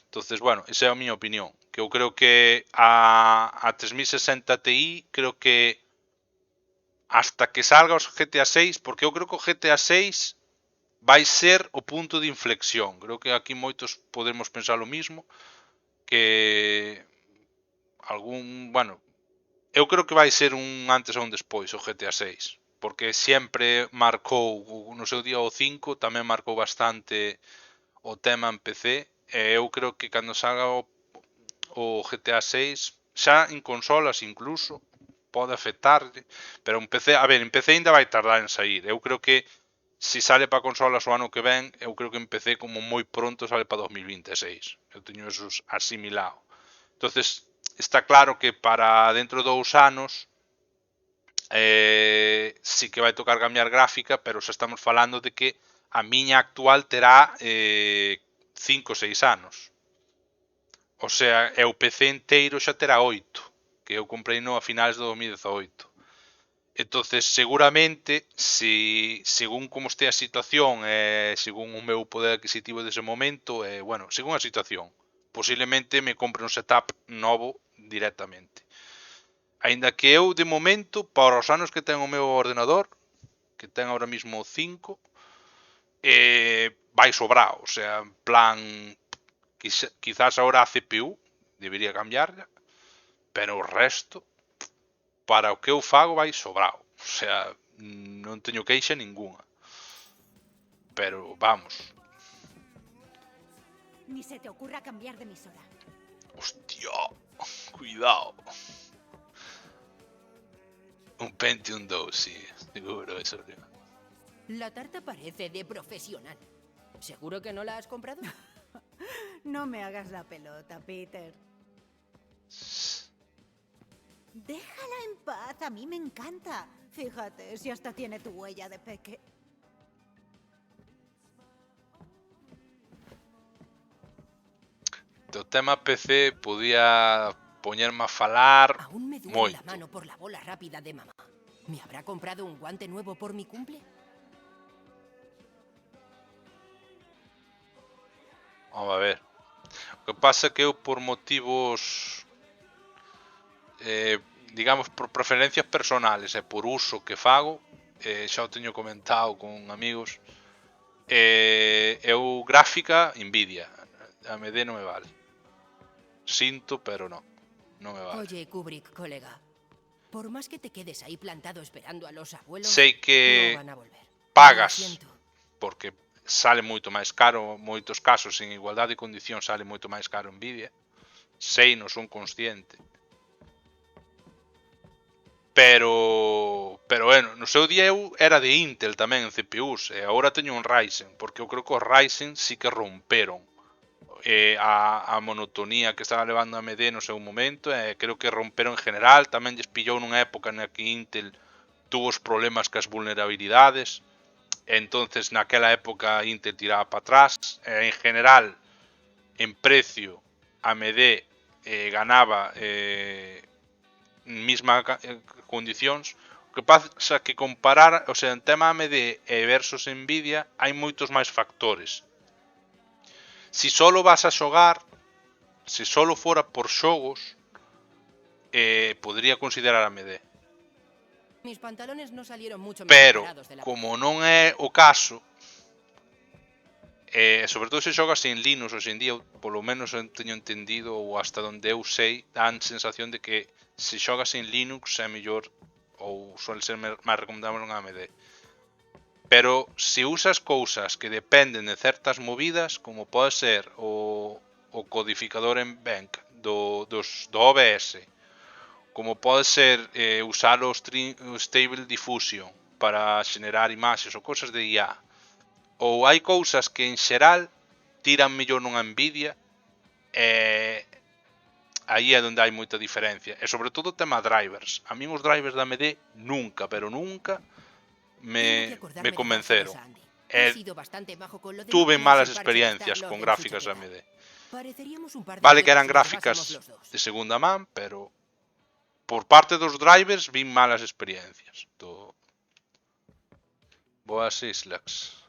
Entonces, bueno, esa é a miña opinión, que eu creo que a 3060 Ti, creo que hasta que salga os GTA 6, porque eu creo que o GTA 6 vai ser o punto de inflexión. Creo que aquí moitos podemos pensar o mismo, que eu creo que vai ser un antes ou un despois o GTA 6, porque sempre marcou, no seu día o 5 tamén marcou bastante o tema en PC, e eu creo que cando salga o GTA 6, xa en consolas incluso, pode afectarle, pero en PC, en PC ainda vai tardar en sair. Eu creo que se sale para consolas o ano que ven, eu creo que en PC como moi pronto sale para 2026. Eu teño eso asimilado. Entonces, está claro que para dentro de 2 anos sí que vai tocar cambiar gráfica, pero xa estamos falando de que a miña actual terá 5 ou 6 anos. O sea, o PC inteiro xa terá 8, que eu comprei no a finales de 2018. Entonces, seguramente, según como este a situación, según o meu poder adquisitivo dese momento, bueno, según a situación, posiblemente me compre un setup novo directamente. Aínda que eu, de momento, para os anos que ten o meu ordenador, que ten ahora mismo 5, vai sobrado. O sea, en plan, quizás ahora a CPU debería cambiarla, pero o resto, para o que eu fago, vai sobrado. O sea, non teño queixa ninguna. Pero, vamos. Ni se te ocurra cambiar de emisora. Hostia, cuidado. Un Pentium 2, sí, seguro, eso. La tarta parece de profesional. ¿Seguro que no la has comprado? No me hagas la pelota, Peter. Déjala en paz, a mí me encanta. Fíjate, si hasta tiene tu huella de peque. O tema PC podía poñerme a falar Aún me duele moito. la mano por la bola rápida de mamá. ¿Me habrá comprado un guante nuevo por mi cumple? Vamos a ver. O que pasa é que eu por motivos digamos por preferencias personales e por uso que fago, xa o teño comentado con amigos, eu gráfica Nvidia, AMD non me vale. Sinto, pero non me vale. Oye, Kubrick, colega. Por más que te quedes ahí plantado esperando a los abuelos, Sei que no van a volver. pagas, Lo siento. porque sale moito máis caro, moitos casos en igualdade de condicións sale moito máis caro Nvidia. Sei, non son consciente. Pero bueno, no seu día eu era de Intel tamén en CPUs, e agora teño un Ryzen, porque eu creo que os Ryzen sí que romperon a monotonía que estaba levando a AMD no seu momento, e creo que romperon en general. Tamén lles pillou nunha época na que Intel tuvo os problemas cas vulnerabilidades, e entonces naquela época Intel tiraba para atrás, en general en precio AMD ganaba mismas condicións. O que pasa que comparar, o sea, en tema AMD versus Nvidia hai moitos máis factores. Si solo vas a xogar, se solo fora por xogos, podría considerar AMD. Mis pantalones no salieron mucho mejor Pero, parados de la... como non é o caso, sobre todo se xogas en Linux hoxe en día, polo menos teño entendido, ou hasta onde eu sei, dan sensación de que se xogas en Linux é mellor, ou suele ser máis recomendable en AMD. Pero se usas cousas que dependen de certas movidas, como pode ser o codificador en Bank do OBS, como pode ser usar o Stable Diffusion para xenerar imaxes ou cousas de IA, ou hai cousas que en xeral tiran mellor nunha Nvidia e aí é onde hai moita diferencia. E sobre todo o tema drivers. A min os drivers da AMD nunca, pero nunca me convenceron. Tuve malas experiencias con gráficas AMD. Vale que eran gráficas de segunda man, pero por parte dos drivers vi malas experiencias. Boas Islax.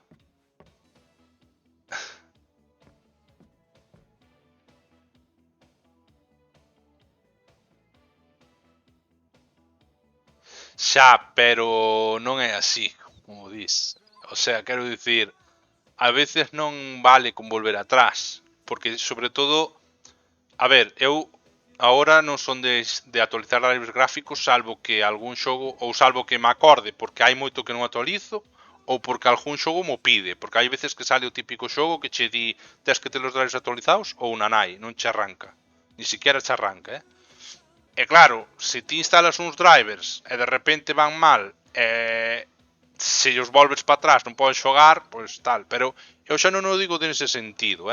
Xa, pero non é así, como dis. O sea, quero dicir, a veces non vale con volver atrás, porque sobre todo, a ver, eu agora non son de actualizar drivers gráficos salvo que algún xogo, ou salvo que me acorde, porque hai moito que non actualizo, ou porque algún xogo mo pide, porque hai veces que sale o típico xogo que che di tes que ter os drivers actualizados ou nanai, non che arranca, ni siquiera che arranca, E claro, se ti instalas uns drivers e de repente van mal e se os volves para atrás non podes xogar, pois tal, pero eu xa non o digo nese sentido,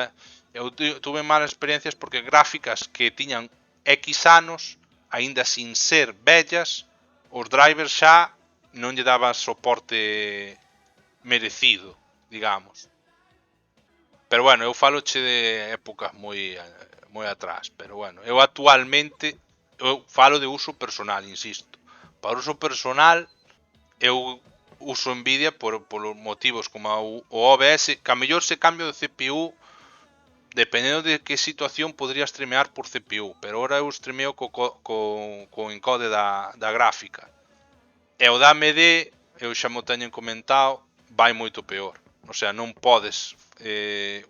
Eu tuve malas experiencias porque gráficas que tiñan X anos, aínda sin ser bellas, os drivers xa non lle daban soporte merecido, digamos. Pero bueno, eu faloche de épocas moi atrás, pero bueno, eu actualmente eu falo de uso personal, insisto. Para uso personal, eu uso Nvidia por motivos como o OBS, que a mellor se cambio de CPU, dependendo de que situación podría streamear por CPU, pero ahora eu streameo co encode da gráfica. E o da AMD, eu xa mo teñen comentado, vai moito peor. O sea, non podes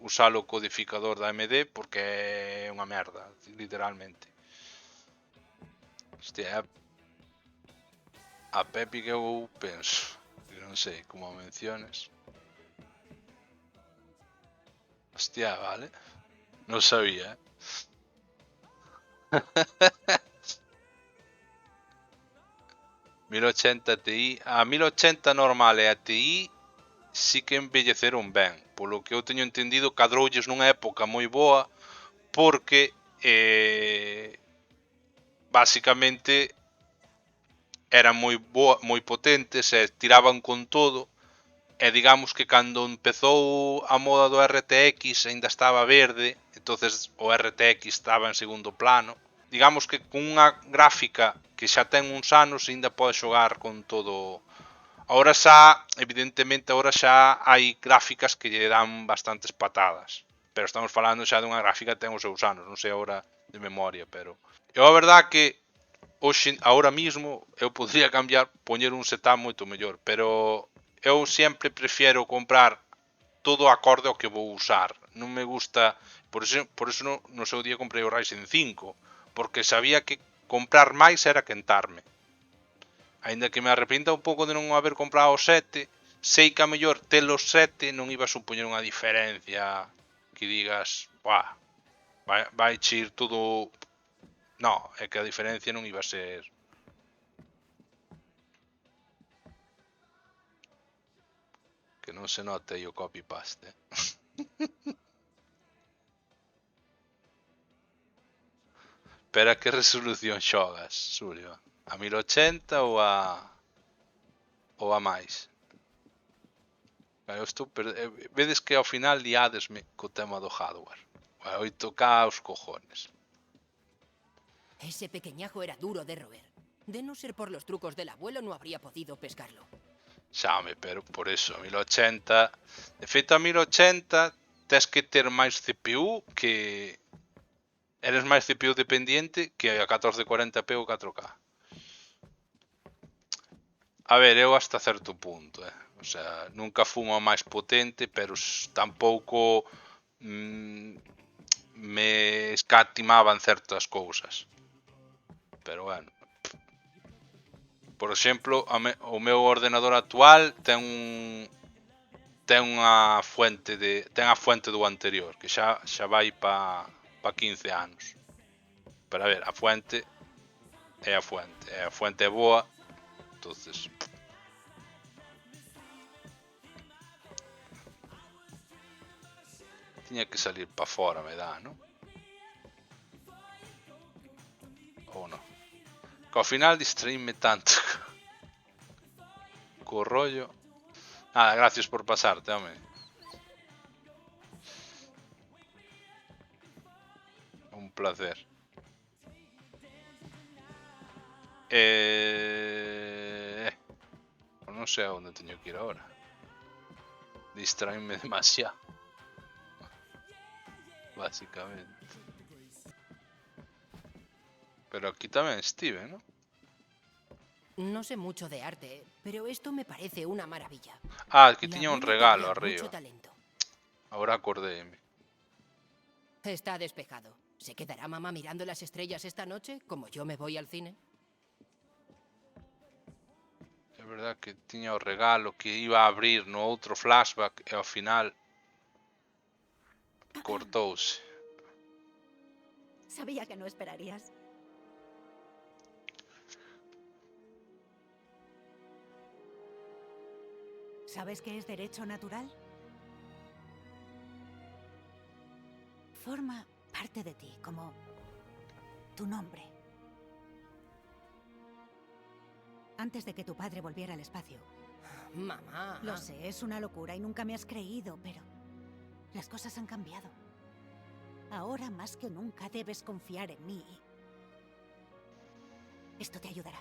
usar o codificador da AMD porque é unha merda, literalmente. Hostia, a Pepi que eu penso, que non sei como menciones. Hostia, vale. Non sabía, 1080 Ti, a 1080 normal e a Ti sí que envelleceron ben. Polo que eu teño entendido, cadroulles nunha época moi boa porque basicamente eran moi potentes e tiraban con todo, e digamos que cando empezou a moda do RTX aínda estaba verde, entonces o RTX estaba en segundo plano. Digamos que con unha gráfica que xa ten uns anos aínda pode xogar con todo. Ahora xa, evidentemente, xa hai gráficas que lle dan bastantes patadas, pero estamos falando xa dunha gráfica que ten os seus anos, non sei agora de memoria, pero eu a verdad que hoxe, ahora mismo, eu podría cambiar, poñer un setup moito mellor, pero eu sempre prefiero comprar todo acorde ao que vou usar. Non me gusta, por eso no seu día comprei o Ryzen 5, porque sabía que comprar máis era quentarme. Aínda que me arrepinta un pouco de non haber comprado o 7, sei que a mellor ter os 7 non iba a supoñer unha diferencia que digas, vai chir todo. No, é que a diferencia non iba a ser. Que non se note aí o copy-paste. Pero a que resolución xogas, Xulio? A 1080 ou a máis? Eu estou vedes que ao final liadesme co tema do hardware. 8K os cojones. Ese pequeñajo era duro de roer. De no ser por los trucos del abuelo, no habría podido pescarlo. Xame, pero por eso, a 1080... De feito, a 1080 tes que ter máis CPU que... Eres máis CPU dependiente que a 1440p ou 4K. A ver, eu hasta certo punto, O sea, nunca fun o máis potente, pero tampouco me escatimaban certas cousas. Pero bueno. Por exemplo, o meu ordenador actual ten a fuente do anterior, que xa vai pa 15 anos. Pero a ver, a fuente é a fuente. A fuente é boa, entonces Tiña que salir para fora, me dá, ¿no? Ou non? Que ao final distraíme tanto co rollo. Nada, gracias por pasarte, home. Un placer. Non sei a onde teño que ir agora. Distraíme demasiado. Básicamente. Pero aquí tamén estive, ¿no? No sé mucho de arte, pero esto me parece una maravilla. Ah, que La tiña un abuela regalo tenía arriba. mucho talento. Ahora acordéme. Está despejado. ¿Se quedará mamá mirando las estrellas esta noche, como yo me voy al cine? É verdad que tiña o regalo que iba a abrir no outro flashback e ao final cortouse. Sabía que no esperarías. ¿Sabes qué es derecho natural? Forma parte de ti, como tu nombre. Antes de que tu padre volviera al espacio. Mamá. Lo sé, es una locura y nunca me has creído, pero las cosas han cambiado. Ahora más que nunca debes confiar en mí. Esto te ayudará.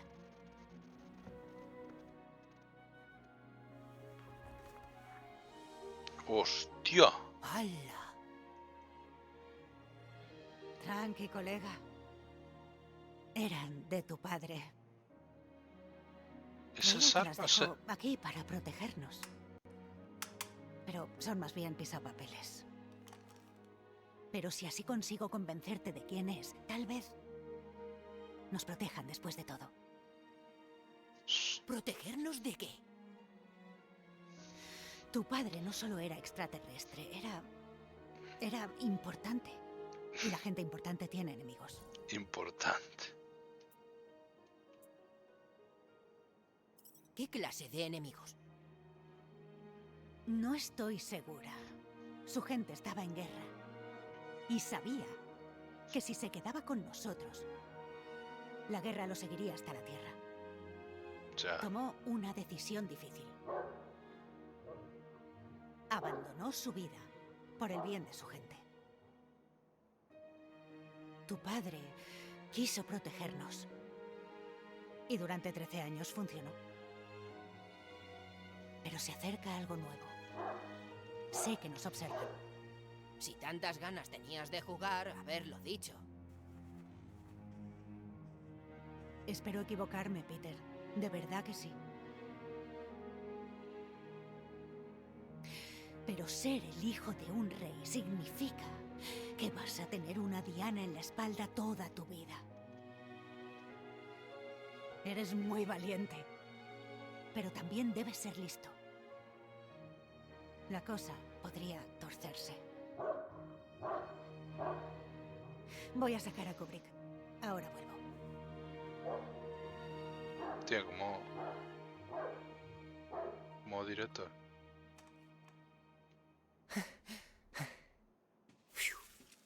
¡Hostia! ¡Hala! Tranqui, colega. Eran de tu padre. Esas Creía que las armas... dejó aquí para protegernos. Pero son más bien pisapapeles. Pero si así consigo convencerte de quién es, tal vez nos protejan después de todo. ¿Protegernos de qué? Tu padre no solo era extraterrestre, era importante. Y la gente importante tiene enemigos. Importante. ¿Qué clase de enemigos? No estoy segura. Su gente estaba en guerra. Y sabía que si se quedaba con nosotros, la guerra lo seguiría hasta la Tierra. Ya. Tomó una decisión difícil. Abandonó su vida por el bien de su gente. Tu padre quiso protegernos. Y durante 13 años funcionó. Pero se acerca algo nuevo. Sé que nos observan. Si tantas ganas tenías de jugar, haberlo dicho. Espero equivocarme, Peter. De verdad que sí. Pero ser el hijo de un rey significa que vas a tener una diana en la espalda toda tu vida. Eres muy valiente, pero también debes ser listo. La cosa podría torcerse. Voy a sacar a Kubrick. Ahora vuelvo. Tío, como director.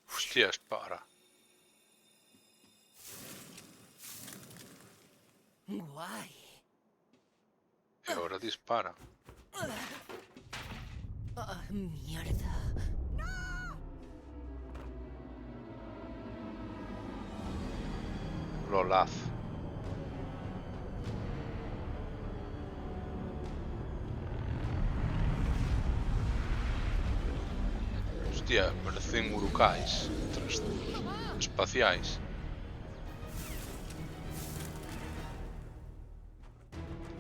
Hostia, spara. Guay. E ora dispara. Ah, mierda. Lolaz. Hostia, parecen urukais espaciais.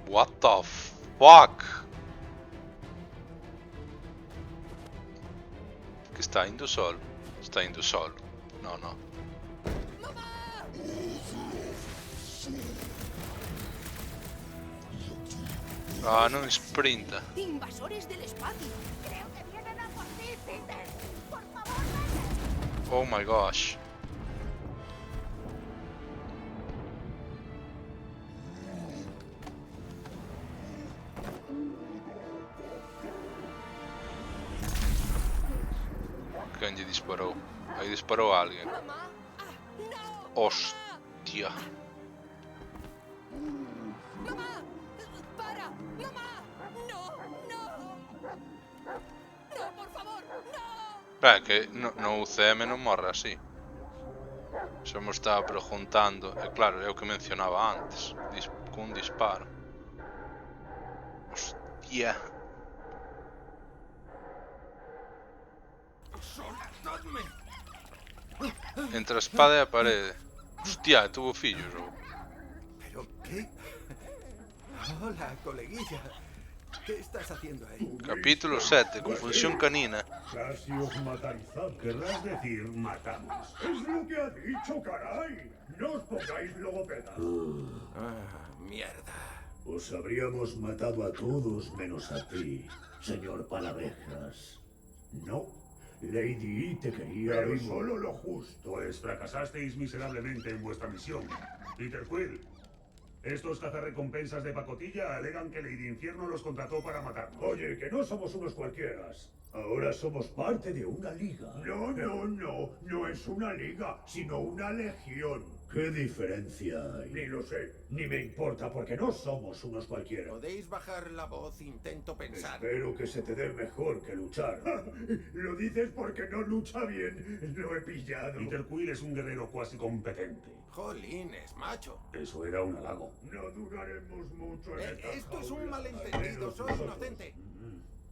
What the fuck? Que está indo solo. Está indo solo. No, no. Ah, non sprinta. Invasores del espacio. Creo que vienen a por ti, Peter. Por favor, Oh my gosh. Quen lle disparou? Aí disparou a alguén. Hostia. ¡Mamá! ¡Para! ¡Mamá! ¡No! ¡No! ¡No, por favor! ¡No! É que no UCM non morre así. Xa me estaba preguntando. E claro, é o que mencionaba antes. Cun disparo. Hostia. ¡Soltadme! Entre a espada e a parede. Hostia, tuvo fillos, ou? ¿Pero qué? Hola, coleguilla. ¿Qué estás haciendo ahí? Capítulo 7, confusión canina. Casi os matalizamos. Querrás decir matamos. Es lo que ha dicho, caray. No os pongáis logopeda. Mierda. Os habríamos matado a todos menos a ti, señor Palavejas. No, Lady E te quería Pero vivo. solo lo justo. Pues fracasasteis miserablemente en vuestra misión. Peter Quill, estos cazarrecompensas de pacotilla alegan que Lady Infierno los contrató para matarnos. Oye, que no somos unos cualquieras. Ahora somos parte de una liga. No es una liga, sino una legión. ¿Qué diferencia hay? Ni lo sé, ni me importa porque no somos unos cualquiera. ¿Podéis bajar la voz? Intento pensar. Espero que se te dé mejor que luchar. Lo dices porque no lucha bien. Lo he pillado. Peter Quill es un guerrero cuasi competente. Jolines, macho. Eso era un halago. No duraremos mucho en esta Esto es un jaula. malentendido, Menos soy nosotros. inocente.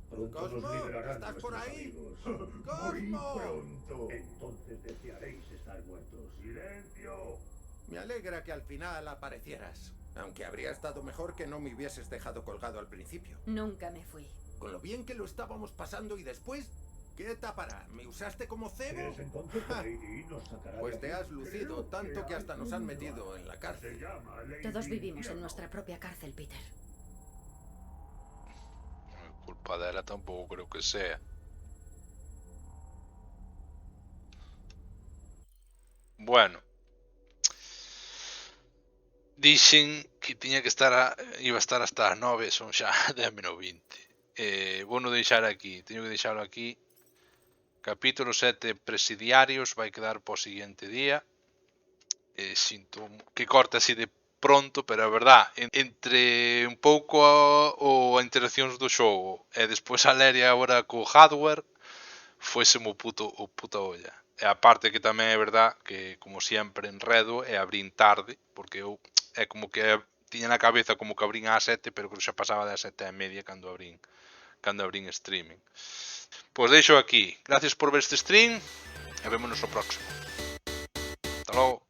Pronto Cosmo, nos liberarán ¿estás por nuestros ahí? amigos. Muy ¡Cosmo! pronto. Entonces desearéis estar muertos. ¡Silencio! Me alegra que al final aparecieras. Aunque habría estado mejor que no me hubieses dejado colgado al principio. Nunca me fui. Con lo bien que lo estábamos pasando y después, ¿qué tapará? ¿Me usaste como cebo? ¿Crees entonces que Lady E nos sacará Pues de te aquí? has lucido tanto que hasta nos han metido en la Se cárcel. llama Lady Todos vivimos en Infierno. nuestra propia cárcel, Peter. Culpa dela tampouco creo que sea. Bueno. Dixen que tiña que estar iba a estar hasta as 9, son xa 10 menos 20. Vou non deixar aquí, teño que deixarlo aquí. Capítulo 7 presidiarios vai quedar po seguinte día. Sinto que corte así de pronto, pero a verdad, entre un pouco a interaccións do xogo e despois a ler agora co hardware, fuésemo o puta olla. E a parte que tamén é verdad que, como sempre, enredo e abrín tarde, porque eu é como que tiña na cabeza como que abrín ás 7, pero que xa pasaba das 7:30 cando abrín streaming. Pois deixo aquí. Gracias por ver este stream e vémonos o próximo. Hasta logo.